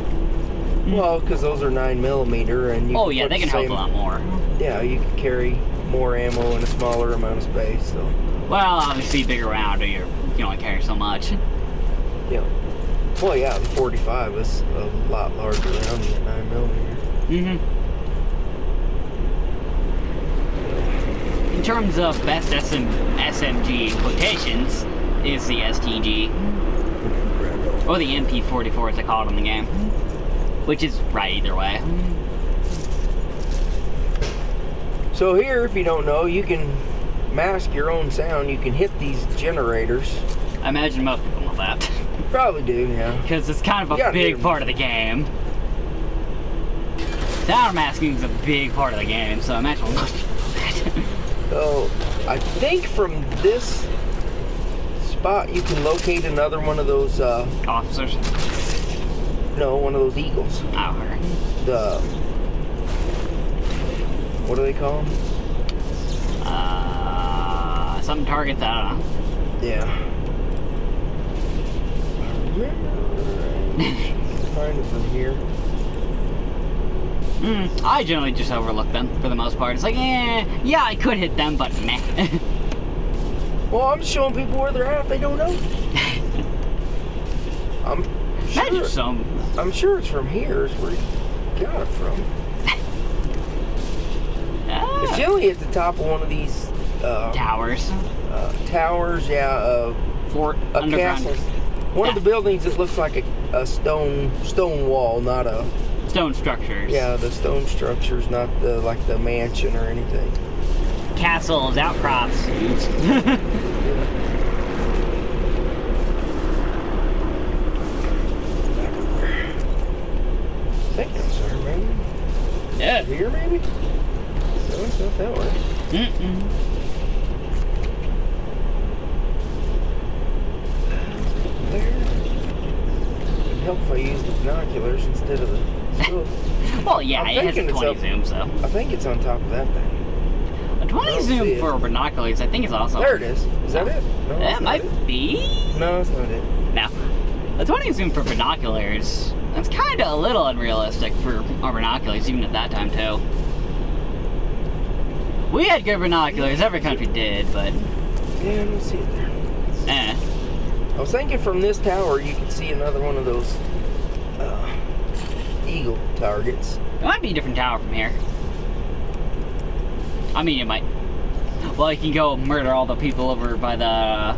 B: Well, because those are 9mm, and you.
A: Oh yeah, they can help a lot more.
B: Yeah, you can carry more ammo in a smaller amount of space. So.
A: Well, obviously, bigger round, or you only carry so much.
B: Yeah. Well, yeah, the 45 is a lot larger round than the 9mm.
A: In terms of best SMG quotations, is the STG. Or the MP44 as they call it in the game. Which is right either way.
B: So here, if you don't know, you can mask your own sound. You can hit these generators.
A: I imagine most people know that.
B: Probably do, yeah.
A: Because it's kind of a big part of the game. Sound masking is a big part of the game, so I imagine most people know that.
B: So, I think from this spot you can locate another one of those
A: officers.
B: No, one of those eagles.
A: Oh, okay.
B: The what do they call them?
A: Some targets, I don't know.
B: Yeah. Find it from here.
A: I generally just overlook them for the most part. It's like, yeah, I could hit them, but meh.
B: Well, I'm just showing people where they're at. They don't know. I'm sure it's from here is where you got it from. It's generally at the top of one of these
A: towers.
B: Towers, yeah.
A: Fort
B: a
A: underground.
B: castle. One of the buildings that looks like a stone wall, not a
A: stone structures.
B: Yeah, the stone structures, not the like the mansion or anything.
A: Castles, outcrops.
B: Second, sir, maybe.
A: Yeah.
B: Here, maybe. No, it's not that way. There. It'd help if I used the binoculars instead of the scope.
A: Well, yeah, it has a 20 zoom, so.
B: I think it's on top of that thing.
A: A 20 zoom for binoculars, I think it's also.
B: There it is. Is that it? No,
A: that might be.
B: No, it's not it.
A: No. A 20 zoom for binoculars, that's kind of a little unrealistic for our binoculars, even at that time, too. We had good binoculars, every country did, but.
B: Yeah, I don't see it there. I was thinking from this tower you could see another one of those eagle targets.
A: It might be a different tower from here. I mean, it might. Well, you can go murder all the people over by the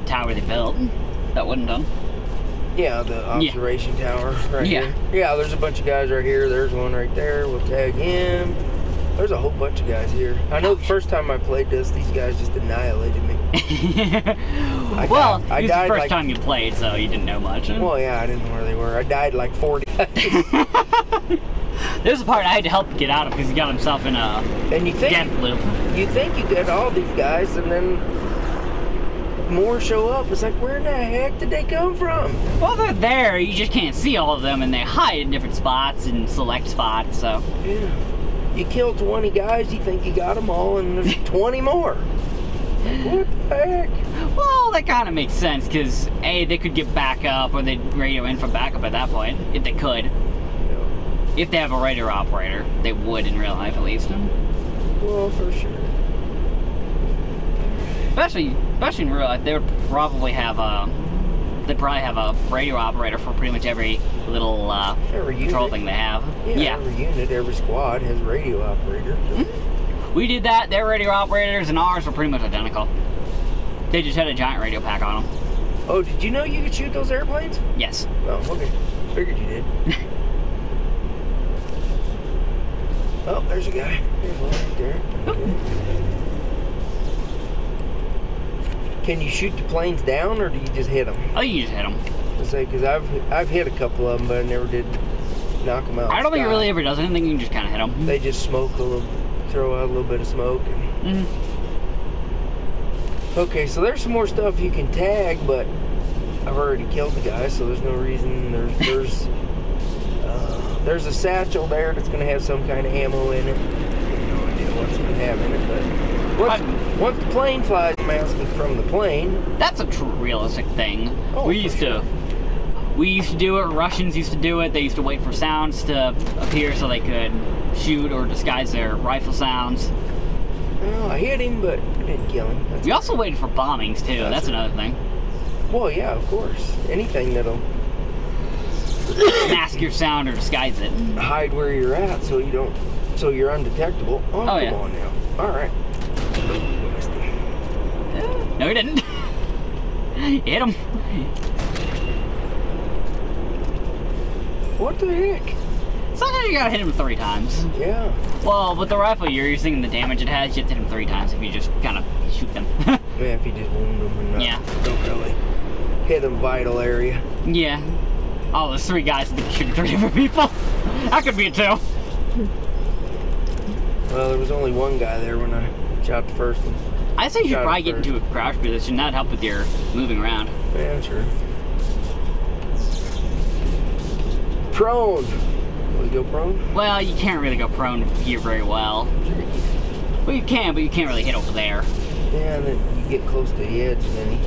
A: tower they built. That wasn't done.
B: Yeah, the observation tower right here. Yeah, there's a bunch of guys right here. There's one right there. We'll tag him. There's a whole bunch of guys here. I know the first time I played this, these guys just annihilated me.
A: Well, it was the first time you played, so you didn't know much.
B: Well, yeah, I didn't know where they were. I died like 40 times.
A: There's a part I had to help get out of because he got himself in a death loop.
B: You think you get all these guys, and then more show up. It's like, where in the heck did they come from?
A: Well, they're there. You just can't see all of them, and they hide in different spots and select spots, so.
B: Yeah. You kill 20 guys, you think you got them all, and there's 20 more. What the heck?
A: Well, that kind of makes sense, because, A, they could get back up, or they'd radio in for backup at that point, if they could. Yeah. If they have a radio operator, they would in real life, at least.
B: Well, for sure.
A: Especially in real life, they would probably have a radio operator for pretty much every little control thing they have.
B: Yeah, every unit, every squad has a radio operator. So.
A: We did that. Their radio operators and ours were pretty much identical. They just had a giant radio pack on them.
B: Oh, did you know you could shoot those airplanes?
A: Yes.
B: Oh, okay. Figured you did. Oh, there's a guy. There's one right there. Okay. Can you shoot the planes down, or do you just hit them?
A: Oh, you just hit them.
B: I say, because I've hit a couple of them, but I never did knock them out.
A: I don't think it really ever does anything. You can just kind of hit them.
B: They just smoke a little, throw out a little bit of smoke. And... Okay, so there's some more stuff you can tag, but I've already killed the guy, so there's no reason. There's a satchel there that's going to have some kind of ammo in it. I have no idea what it's going to have in it, but once the plane flies, I'm asking from the plane.
A: That's a true realistic thing.
B: Oh,
A: we used to do it. Russians used to do it. They used to wait for sounds to appear so they could shoot or disguise their rifle sounds.
B: Well, I hit him, but I didn't kill him.
A: We also waited for bombings too. That's another thing.
B: Well, yeah, of course. Anything that'll
A: mask your sound or disguise it.
B: Hide where you're at, so you're undetectable. Oh, come on now. All right.
A: No, he didn't. You hit him.
B: What the heck?
A: Sometimes you gotta hit him 3 times.
B: Yeah.
A: Well, with the rifle you're using, the damage it has, you have to hit him 3 times if you just kind of shoot them.
B: Yeah, if you just wound them and don't really hit them vital area.
A: Yeah. Oh, there's 3 guys that shoot 3 different people. That could be it too.
B: Well, there was only one guy there when I shot the first one.
A: I say you should probably get into a crouch position. That'd help with your moving around.
B: Yeah, sure. Prone. Will you go prone?
A: Well, you can't really go prone here very well. Well, you can, but you can't really hit over there.
B: Yeah, and then you get close to the edge, and then he...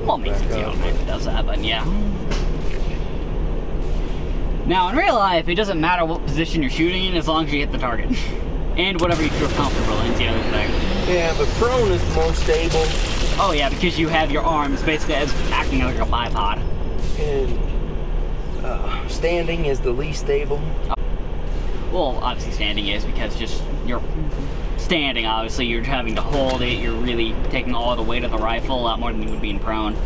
A: Well, it makes sense. You don't know if it does that, but yeah. Now, in real life, it doesn't matter what position you're shooting in as long as you hit the target. And whatever you feel comfortable in is the other thing.
B: Yeah, but prone is the most stable.
A: Oh yeah, because you have your arms basically as acting like a bipod.
B: And standing is the least stable.
A: Well, obviously standing is because just you're standing, obviously you're having to hold it, you're really taking all the weight of the rifle, a lot more than you would be in prone.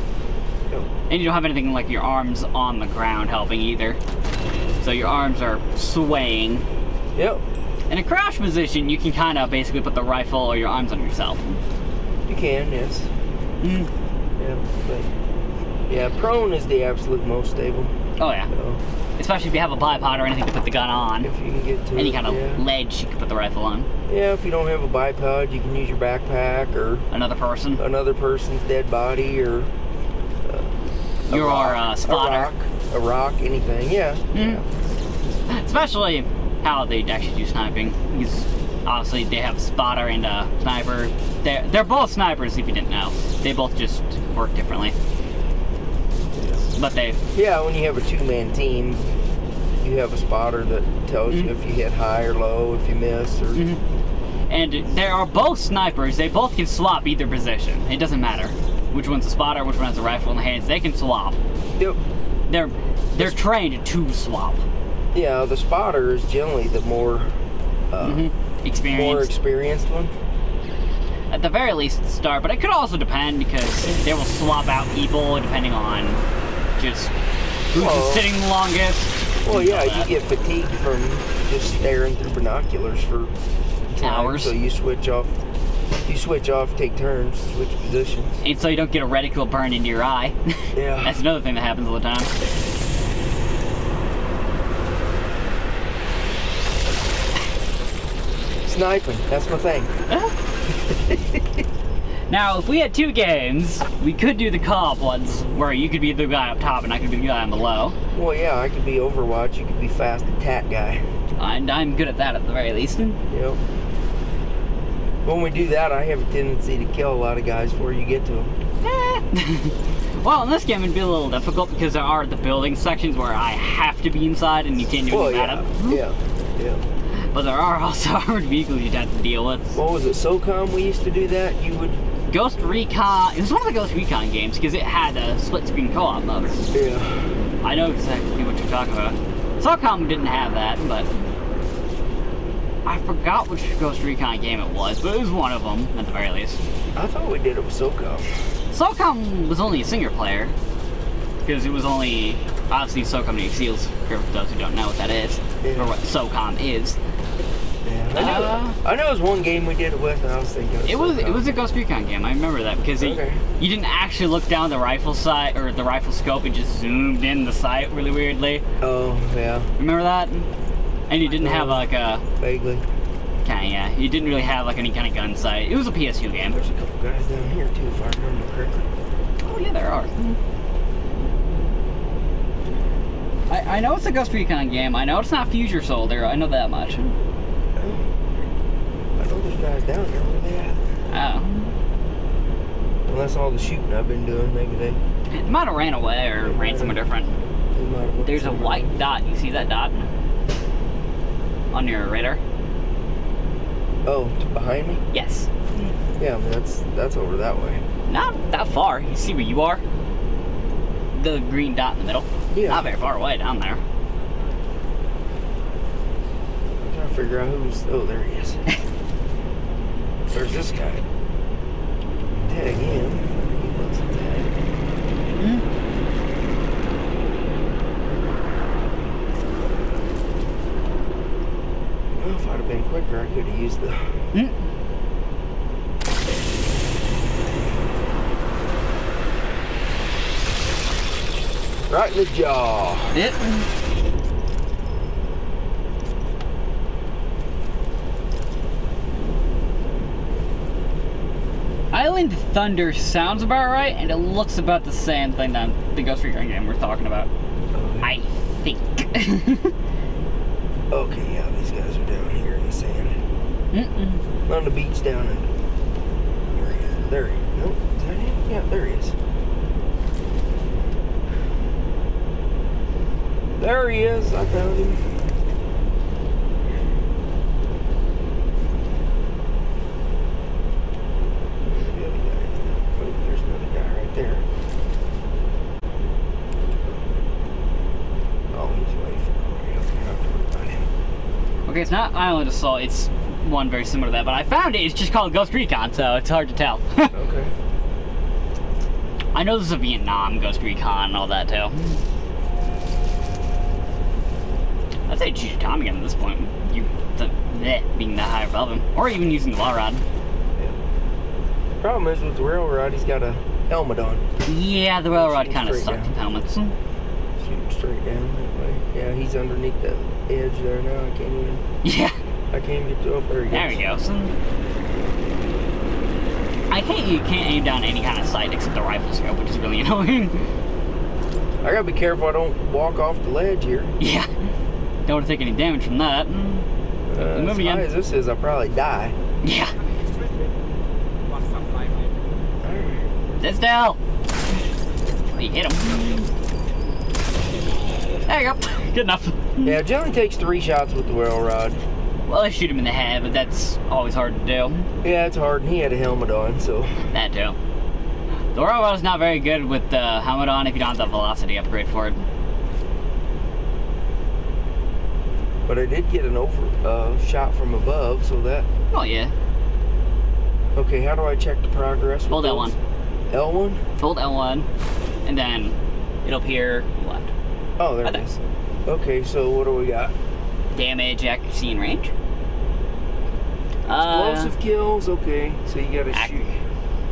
B: Yep.
A: And you don't have anything like your arms on the ground helping either. So your arms are swaying.
B: Yep.
A: In a crouch position, you can kind of basically put the rifle or your arms on yourself.
B: You can, yes.
A: Mm.
B: Yeah, but yeah, prone is the absolute most stable.
A: Oh yeah.
B: So,
A: especially if you have a bipod or anything to put the gun on.
B: if you can get to
A: Any
B: it,
A: kind of
B: yeah.
A: ledge you can put the rifle on.
B: Yeah, if you don't have a bipod, you can use your backpack or
A: Another person.
B: another person's dead body or
A: Your spotter.
B: a rock, anything. Yeah.
A: Mm. Especially how they actually do sniping. Because obviously they have a spotter and a sniper. They're both snipers if you didn't know. They both just work differently. But they...
B: Yeah, when you have a two-man team, you have a spotter that tells you if you hit high or low, if you miss, or...
A: And they are both snipers. They both can swap either position. It doesn't matter which one's a spotter, which one has a rifle in the hands. They can swap.
B: Yep.
A: They're trained to swap.
B: Yeah, the spotter is generally the more experienced one.
A: At the very least, at the start, but it could also depend because they will swap out people depending on just who's sitting the longest.
B: Well, yeah, you get fatigued from just staring through binoculars for
A: hours.
B: So you switch off. You switch off, take turns, switch positions.
A: And so you don't get a reticle burned into your eye.
B: Yeah.
A: That's another thing that happens all the time.
B: Sniping, that's my thing.
A: Now, if we had two games, we could do the co-op ones, where you could be the guy up top and I could be the guy on the low.
B: Well, yeah, I could be Overwatch, you could be fast attack guy.
A: And I'm good at that at the very least.
B: Yep. When we do that, I have a tendency to kill a lot of guys before you get to them.
A: Well, in this game it'd be a little difficult because there are the building sections where I have to be inside and you can't do anything about it.
B: Yeah.
A: But there are also armored vehicles you'd have to deal with.
B: What was it, SOCOM we used to do that? You would...
A: Ghost Recon, it was one of the Ghost Recon games because it had a split screen co-op mode.
B: Yeah.
A: I know exactly what you're talking about. SOCOM didn't have that, but I forgot which Ghost Recon game it was, but it was one of them, at the very least.
B: I thought we did it with SOCOM.
A: SOCOM was only a single player, because it was only, obviously SOCOM New Seals, for those who don't know what that is, or what SOCOM is.
B: Yeah, I know it was one game we did it with, and I was thinking
A: it was a Ghost Recon game. I remember that because you didn't actually look down the rifle sight or the rifle scope. It just zoomed in the sight really weirdly.
B: Oh yeah.
A: Remember that? And you didn't have like a
B: vaguely.
A: Kinda, yeah. You didn't really have like any kind of gun sight. It was a PSU game.
B: There's a couple guys down here too, if I remember correctly.
A: Oh yeah, there are. I know it's a Ghost Recon game. I know it's not Future Soldier. I know that much.
B: I know there's guys down here. Where they at?
A: Oh.
B: Unless all the shooting I've been doing, maybe they
A: might have ran away or ran somewhere different. There's a white dot. You see that dot on your radar?
B: Oh, behind me?
A: Yes.
B: Yeah, I mean, that's over that way.
A: Not that far. You see where you are? The green dot in the middle.
B: Yeah.
A: Not very far away down there.
B: I'm trying to figure out who's... Oh, there he is. There's this guy. Tag him. He wants to tag. Well, if I'd have been quicker, I could have used the... Right in the jaw.
A: Yep. Island Thunder sounds about right, and it looks about the same thing that the Ghost Recon game we're talking about.
B: Okay.
A: I think.
B: Okay, yeah, these guys are down here in the sand. On the beach down in... There he is. Nope, is that him? Yeah, there he is. There he is, I found him.
A: Okay, it's not Island Assault, it's one very similar to that, but I found it, it's just called Ghost Recon, so it's hard to tell.
B: Okay.
A: I know this is a Vietnam Ghost Recon and all that, too. I'd say choose your Tommy gun at this point. Being that high above him. Or even using the wall rod.
B: Yeah. Problem is with the railroad, he's got a helmet on.
A: Yeah, the railroad kind of sucked with helmets.
B: Shoot straight down that way. Yeah, he's underneath the edge there now. I can't even.
A: Yeah.
B: I can't even get to. Oh, there he goes.
A: There we go. I hate you can't aim down any kind of sight except the rifle scope, which is really annoying.
B: I gotta be careful I don't walk off the ledge here.
A: Yeah. Don't want to take any damage from that.
B: As high as this is, I'll probably die.
A: Yeah. Sit still. Oh, you hit him. There you go. Good enough.
B: Yeah, it generally takes 3 shots with the railroad.
A: Well, I shoot him in the head, but that's always hard to do.
B: Yeah, it's hard, and he had a helmet on, so.
A: That too. The railroad is not very good with the helmet on if you don't have the velocity upgrade for it.
B: But I did get an shot from above, so that.
A: Oh yeah.
B: Okay, how do I check the progress?
A: Hold L1.
B: L1?
A: Hold L1, and then it'll appear left.
B: Oh, there it is. Okay, so what do we got?
A: Damage, accuracy, and range.
B: Explosive kills, okay. So you gotta shoot.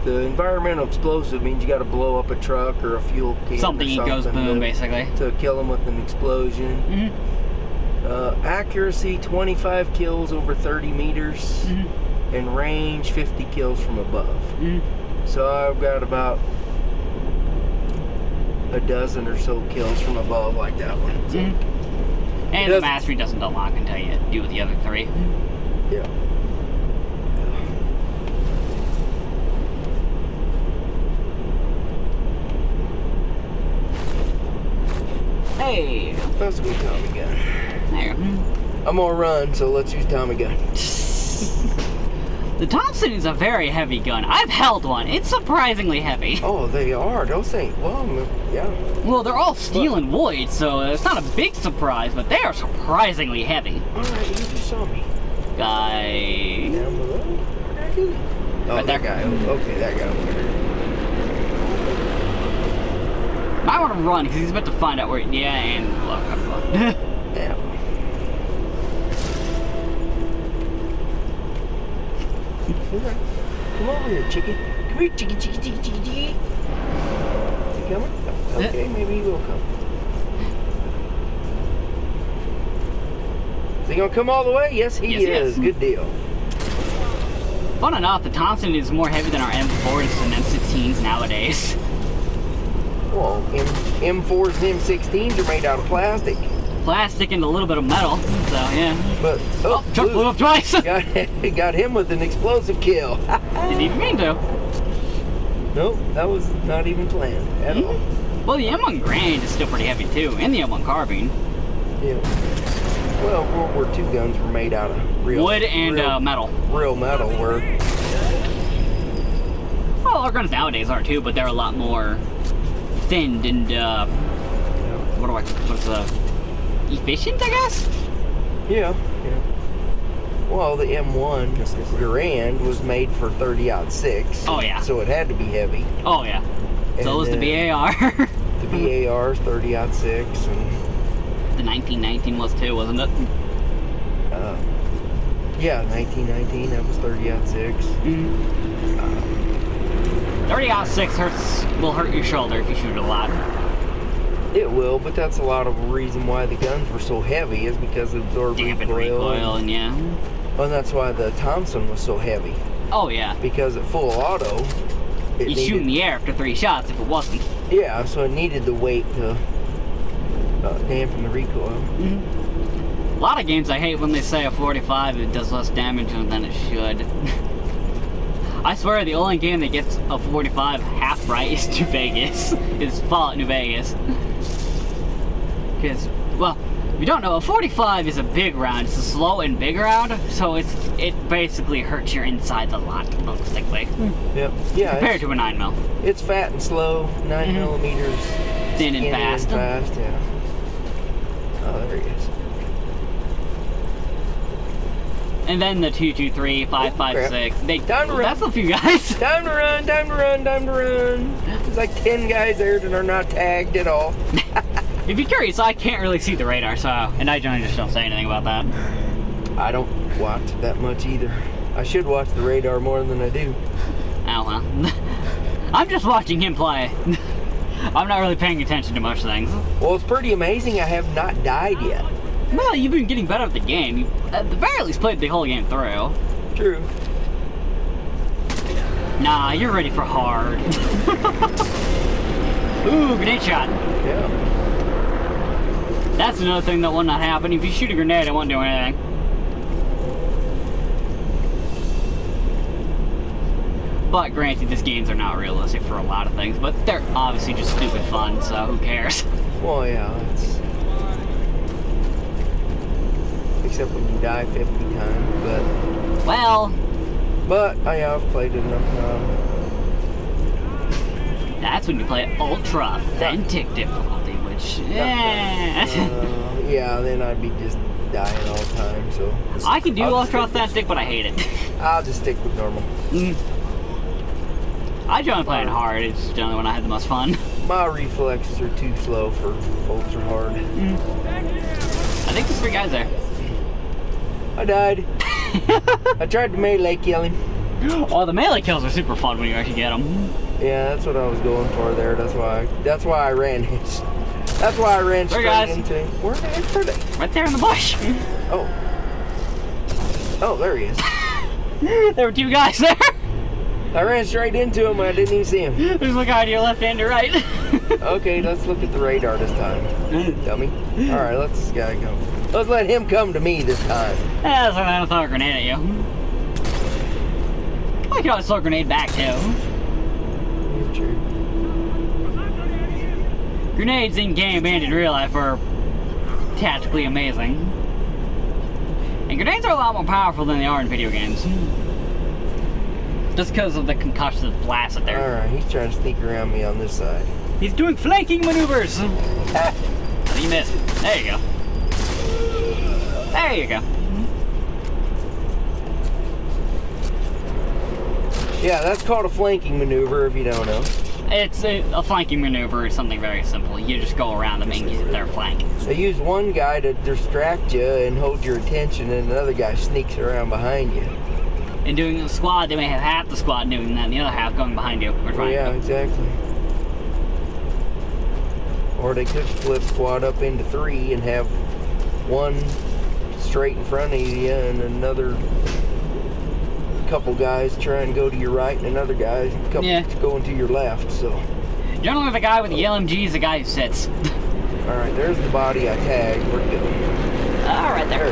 B: The environmental explosive means you gotta blow up a truck or a fuel can.
A: Something goes boom, basically.
B: To kill them with an explosion.
A: Mm-hmm.
B: Accuracy, 25 kills over 30 meters.
A: Mm-hmm.
B: And range, 50 kills from above.
A: Mm-hmm.
B: So I've got about a dozen or so kills from above like that one. So
A: and the mastery doesn't unlock until you do the other 3.
B: Yeah.
A: Hey!
B: That's a good Tommy gun.
A: There.
B: I'm gonna run, so let's use Tommy gun.
A: The Thompson is a very heavy gun. I've held one. It's surprisingly heavy.
B: Oh, they are. Those ain't. Well, yeah.
A: Well, they're all steel and wood, so it's not a big surprise, but they are surprisingly heavy.
B: Alright, you just saw me.
A: Guy.
B: Down below? What did I do? Oh,
A: Right
B: that guy. Okay, that guy over there.
A: I want to run because he's about to find out where. Yeah, and look.
B: Yeah. Come over here, chicken. Come here, chicken. You coming? Okay, maybe he will come. Is he gonna come all the way? Yes, he is. Good deal.
A: Fun enough, the Thompson is more heavy than our M4s and M16s nowadays.
B: Well, M4s and M16s are made out of plastic.
A: Plastic and a little bit of metal, so yeah.
B: But
A: truck blew up twice.
B: got him with an explosive kill.
A: Didn't even mean to.
B: Nope, that was not even planned at all.
A: Well, the M1 Grand is still pretty heavy too, and the M1 Carbine.
B: Yeah. Well, World War II guns were made out of real
A: wood and metal.
B: Real metal were.
A: Well, our guns nowadays are too, but they're a lot more thinned and efficient, I guess?
B: Yeah. Well, the M1 Grand was made for 30-06.
A: Oh, yeah.
B: So it had to be heavy.
A: Oh, yeah. So was the BAR.
B: The BAR's 30-06. And
A: the 1919 was too, wasn't it?
B: Yeah, 1919, that was 30-06.
A: 30-06 will hurt your shoulder if you shoot it a lot.
B: It will, but that's a lot of the reason why the guns were so heavy is because of absorbed recoil
A: and yeah.
B: And that's why the Thompson was so heavy.
A: Oh yeah.
B: Because at full auto,
A: you'd shoot in the air after 3 shots if it wasn't.
B: Yeah, so it needed the weight to dampen the recoil.
A: A lot of games I hate when they say a 45 it does less damage than it should. I swear the only game that gets a 45 half right is New Vegas. Is Fallout New Vegas. Because, well, if you don't know, a 45 is a big round. It's a slow and big round, so it basically hurts your insides a lot, realistically.
B: Yep. Yeah.
A: Compared to a 9mm.
B: It's fat and slow, 9mm.
A: Thin and fast.
B: Yeah. Oh, there he is.
A: And then the 2, 2, 3, 5, 5, 6. They,
B: Time to run.
A: that's a few guys.
B: Time to run, time to run, time to run. There's like 10 guys there that are not tagged at all.
A: If you're curious, I can't really see the radar, so, and I generally just don't say anything about that.
B: I don't watch that much either. I should watch the radar more than I do.
A: Oh well. I'm just watching him play. I'm not really paying attention to much things.
B: Well, it's pretty amazing I have not died yet.
A: Well, you've been getting better at the game. You at the very least played the whole game through.
B: True.
A: Nah, you're ready for hard. Ooh, grenade shot.
B: Yeah.
A: That's another thing that will not happen. If you shoot a grenade, it won't do anything. But granted, these games are not realistic for a lot of things, but they're obviously just stupid fun, so who cares?
B: Well, yeah, it's... Except when you die 50 times, but...
A: Well...
B: But, yeah, I've played it enough now.
A: That's when you play Ultra Authentic difficulty, which...
B: Yeah, then I'd be just dying all the time, so...
A: I can do Ultra Authentic, but I hate it.
B: I'll just stick with normal.
A: I generally play it hard. It's generally when I have the most fun.
B: My reflexes are too slow for ultra hard.
A: I think there's 3 guys there.
B: I died. I tried to melee kill him.
A: Oh, the melee kills are super fun when you actually get them.
B: Yeah, that's what I was going for there. That's why I ran. That's why I ran straight into him. Where are they?
A: Right there in the bush.
B: Oh. Oh, there he is.
A: There were 2 guys there.
B: I ran straight into him and I didn't even see him.
A: There's a guy to your left and your right.
B: Okay, let's look at the radar this time. Dummy. Alright, let's this guy go. Let's let him come to me this time.
A: Yeah, so I don't throw a grenade at you. I can always throw a grenade back too.
B: Yeah, true.
A: Grenades in game and in real life are tactically amazing. And grenades are a lot more powerful than they are in video games. Just because of the concussive blast that they're...
B: Alright, he's trying to sneak around me on this side.
A: He's doing flanking maneuvers! You missed. There you go. There you go.
B: Yeah, that's called a flanking maneuver if you don't know.
A: It's a flanking maneuver is something very simple. You just go around them and get their flank.
B: They use one guy to distract you and hold your attention, and another guy sneaks around behind you.
A: And doing a squad, they may have half the squad doing that and the other half going behind you. Or trying
B: yeah, exactly. Or they could split squad up into 3 and have one straight in front of you and another couple guys try and go to your right and another guy going to your left, so.
A: Generally the guy with the LMG is the guy who sits.
B: Alright, there's the body I tagged. We're good.
A: Alright, there.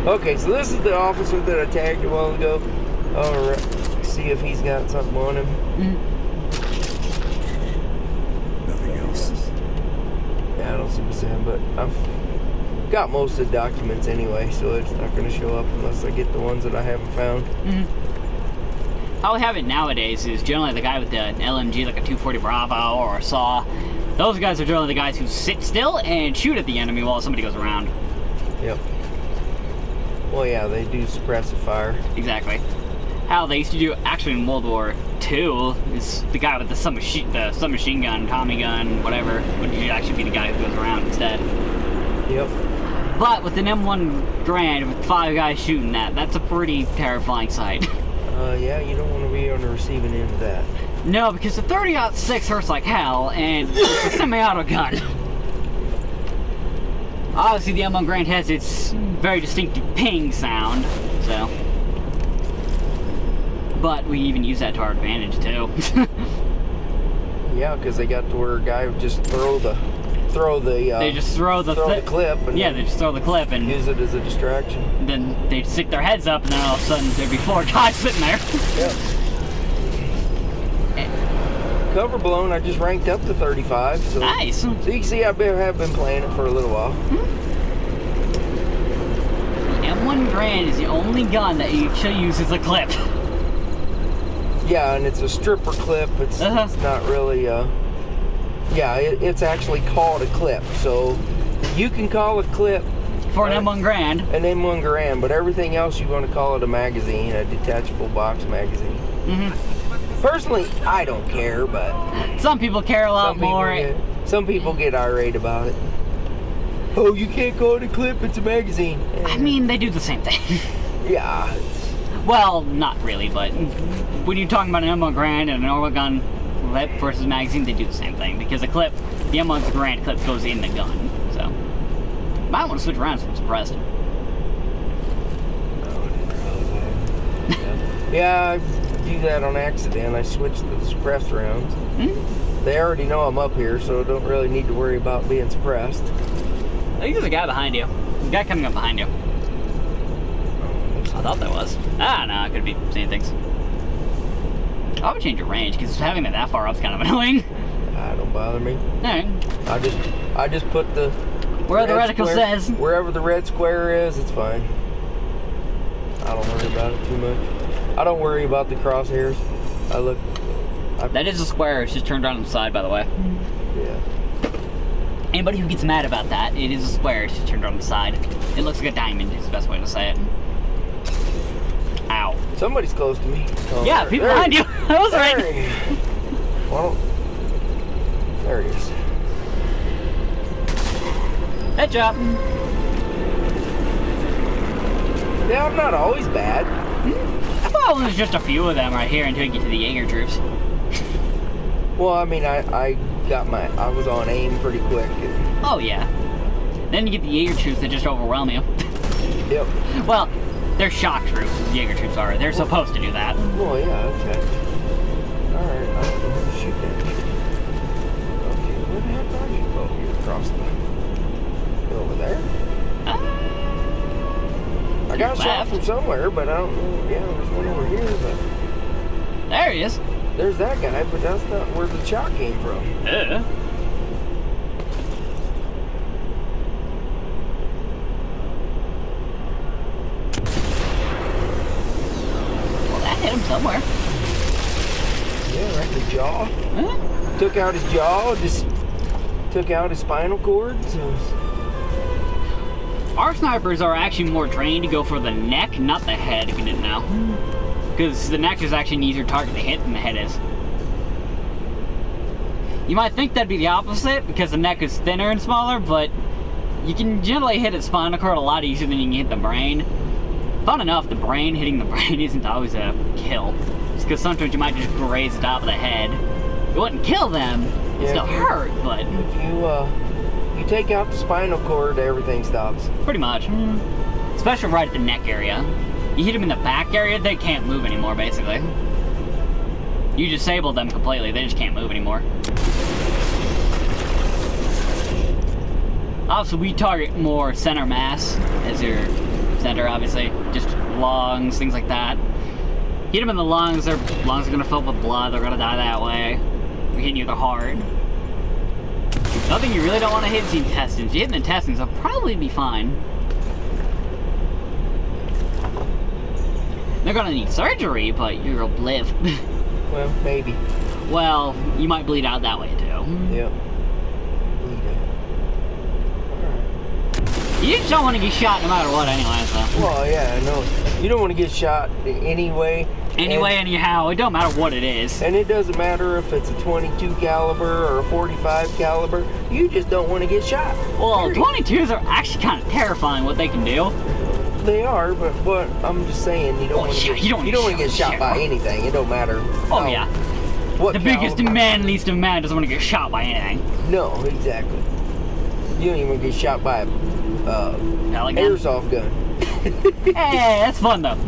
B: Okay, so this is the officer that I tagged a while ago. Alright, see if he's got something on him.
C: Nothing else.
B: Yeah, I don't see what's saying, but I've got most of the documents anyway, so it's not going to show up unless I get the ones that I haven't found.
A: How we have it nowadays is generally the guy with the LMG, like a 240 Bravo or a SAW. Those guys are generally the guys who sit still and shoot at the enemy while somebody goes around.
B: Yep. Well, yeah, they do suppressive fire.
A: Exactly. How they used to do actually in World War II is the guy with the submachine gun, Tommy gun, whatever, would actually be the guy who goes around instead.
B: Yep.
A: But with an M1 Grand with 5 guys shooting that's a pretty terrifying sight.
B: Yeah, you don't want to be on the receiving end of that.
A: No, because the 30-06 hurts like hell, and it's a semi-auto gun. Obviously, the M1 Grand has its very distinctive ping sound, so. But we even use that to our advantage, too.
B: Yeah, because they got to where a guy would just throw the
A: they just throw the
B: clip. And
A: yeah, they just throw the clip and
B: use it as a distraction.
A: Then they'd stick their heads up, and then all of a sudden there'd be 4 guys sitting there.
B: Yep. Cover blown, I just ranked up to 35. So,
A: nice.
B: So you can see I have been playing it for a little while.
A: The M1 Grand is the only gun that you should use as a clip.
B: Yeah, and it's a stripper clip. It's not really, yeah, it's actually called a clip. So you can call a clip
A: For an M1 Grand.
B: An M1 Grand, but everything else you're going to call it a magazine, a detachable box magazine. Personally, I don't care, but
A: some people care a lot more.
B: Some people get irate about it. Oh, you can't call it a clip, it's a magazine.
A: I mean, they do the same thing.
B: Yeah.
A: Well, not really, but when you're talking about an M1 Grand and a normal gun clip versus magazine, they do the same thing. Because the clip, the M1 Grand clip goes in the gun. So, might want to switch around so I'm suppressed.
B: Yeah, I do that on accident. I switch to the suppressed rounds. They already know I'm up here, so I don't really need to worry about being suppressed.
A: I think there's a guy behind you. There's a guy coming up behind you. I thought there was. Ah, no, I could be seeing things. I would change your range, because having it that far up is kind of annoying.
B: Don't bother me.
A: Alright.
B: I just put the...
A: Where the reticle says.
B: Wherever the red square is, it's fine. I don't worry about it too much. I don't worry about the crosshairs. That is a square. It's just turned around on the side, by the way. Yeah. Anybody who gets mad about that, it is a square. It's just turned around on the side. It looks like a diamond is the best way to say it. Ow. Somebody's close to me. Oh, yeah, people behind you. I was right. Well, there it is. Headshot. Yeah, I'm not always bad. Well, there's just a few of them right here until you get to the Jaeger troops. Well, I mean, I was on aim pretty quick. Oh, yeah. Then you get the Jaeger troops that just overwhelm you. Yep. Well, they're shock troops, Jaeger troops are. They're supposed to do that. Well, yeah, okay. Alright, I don't know how to shoot that. Okay, where the heck are you? Oh, you're across the... over there? I got shot from somewhere, but I don't know. Yeah, there's one over here, but... There he is. There's that guy, but that's not where the shot came from. Well, that hit him somewhere. Yeah, right in the jaw. Took out his jaw, just took out his spinal cord, so... Our snipers are actually more trained to go for the neck, not the head, if you didn't know. Because the neck is actually an easier target to hit than the head is. You might think that'd be the opposite, because the neck is thinner and smaller, but you can generally hit its spinal cord a lot easier than you can hit the brain. Fun enough, hitting the brain isn't always a kill. It's because sometimes you might just graze the top of the head. It wouldn't kill them, it still hurt, but... If you take out the spinal cord, everything stops. Pretty much. Especially right at the neck area. You hit them in the back area, they can't move anymore, basically. You disable them completely, they just can't move anymore. Also, we target more center mass as your center, obviously. Just lungs, things like that. Hit them in the lungs, their lungs are gonna fill up with blood, they're gonna die that way. We're hitting you the heart. Nothing you really don't want to hit is the intestines. You hit the intestines, they'll probably be fine. They're gonna need surgery, but you'll live. Well, maybe. Well, you might bleed out that way too. Yep. You just don't want to get shot no matter what anyway, so. Well, yeah, I know. You don't want to get shot anyway. Anyway, anyhow, it don't matter what it is. And it doesn't matter if it's a 22 caliber or a 45 caliber. You just don't want to get shot. Well, 22s are actually kind of terrifying what they can do. They are, but what I'm just saying, you don't want to get shot by anything. It don't matter. Oh, yeah. What the biggest and manliest of man doesn't want to get shot by anything. No, exactly. You don't even want to get shot by a airsoft gun. Hey, that's fun though.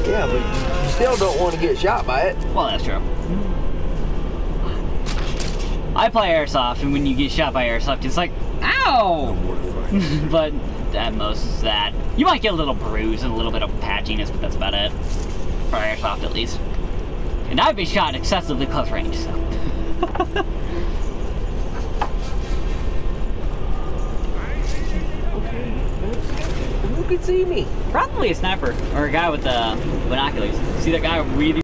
B: Yeah, but you still don't want to get shot by it. Well, that's true. I play airsoft, and when you get shot by airsoft, it's like, ow! But at most, it's that. You might get a little bruise and a little bit of patchiness, but that's about it. For airsoft, at least. And I've been shot excessively close range, so. Who could see me? Probably a sniper or a guy with binoculars. See that guy really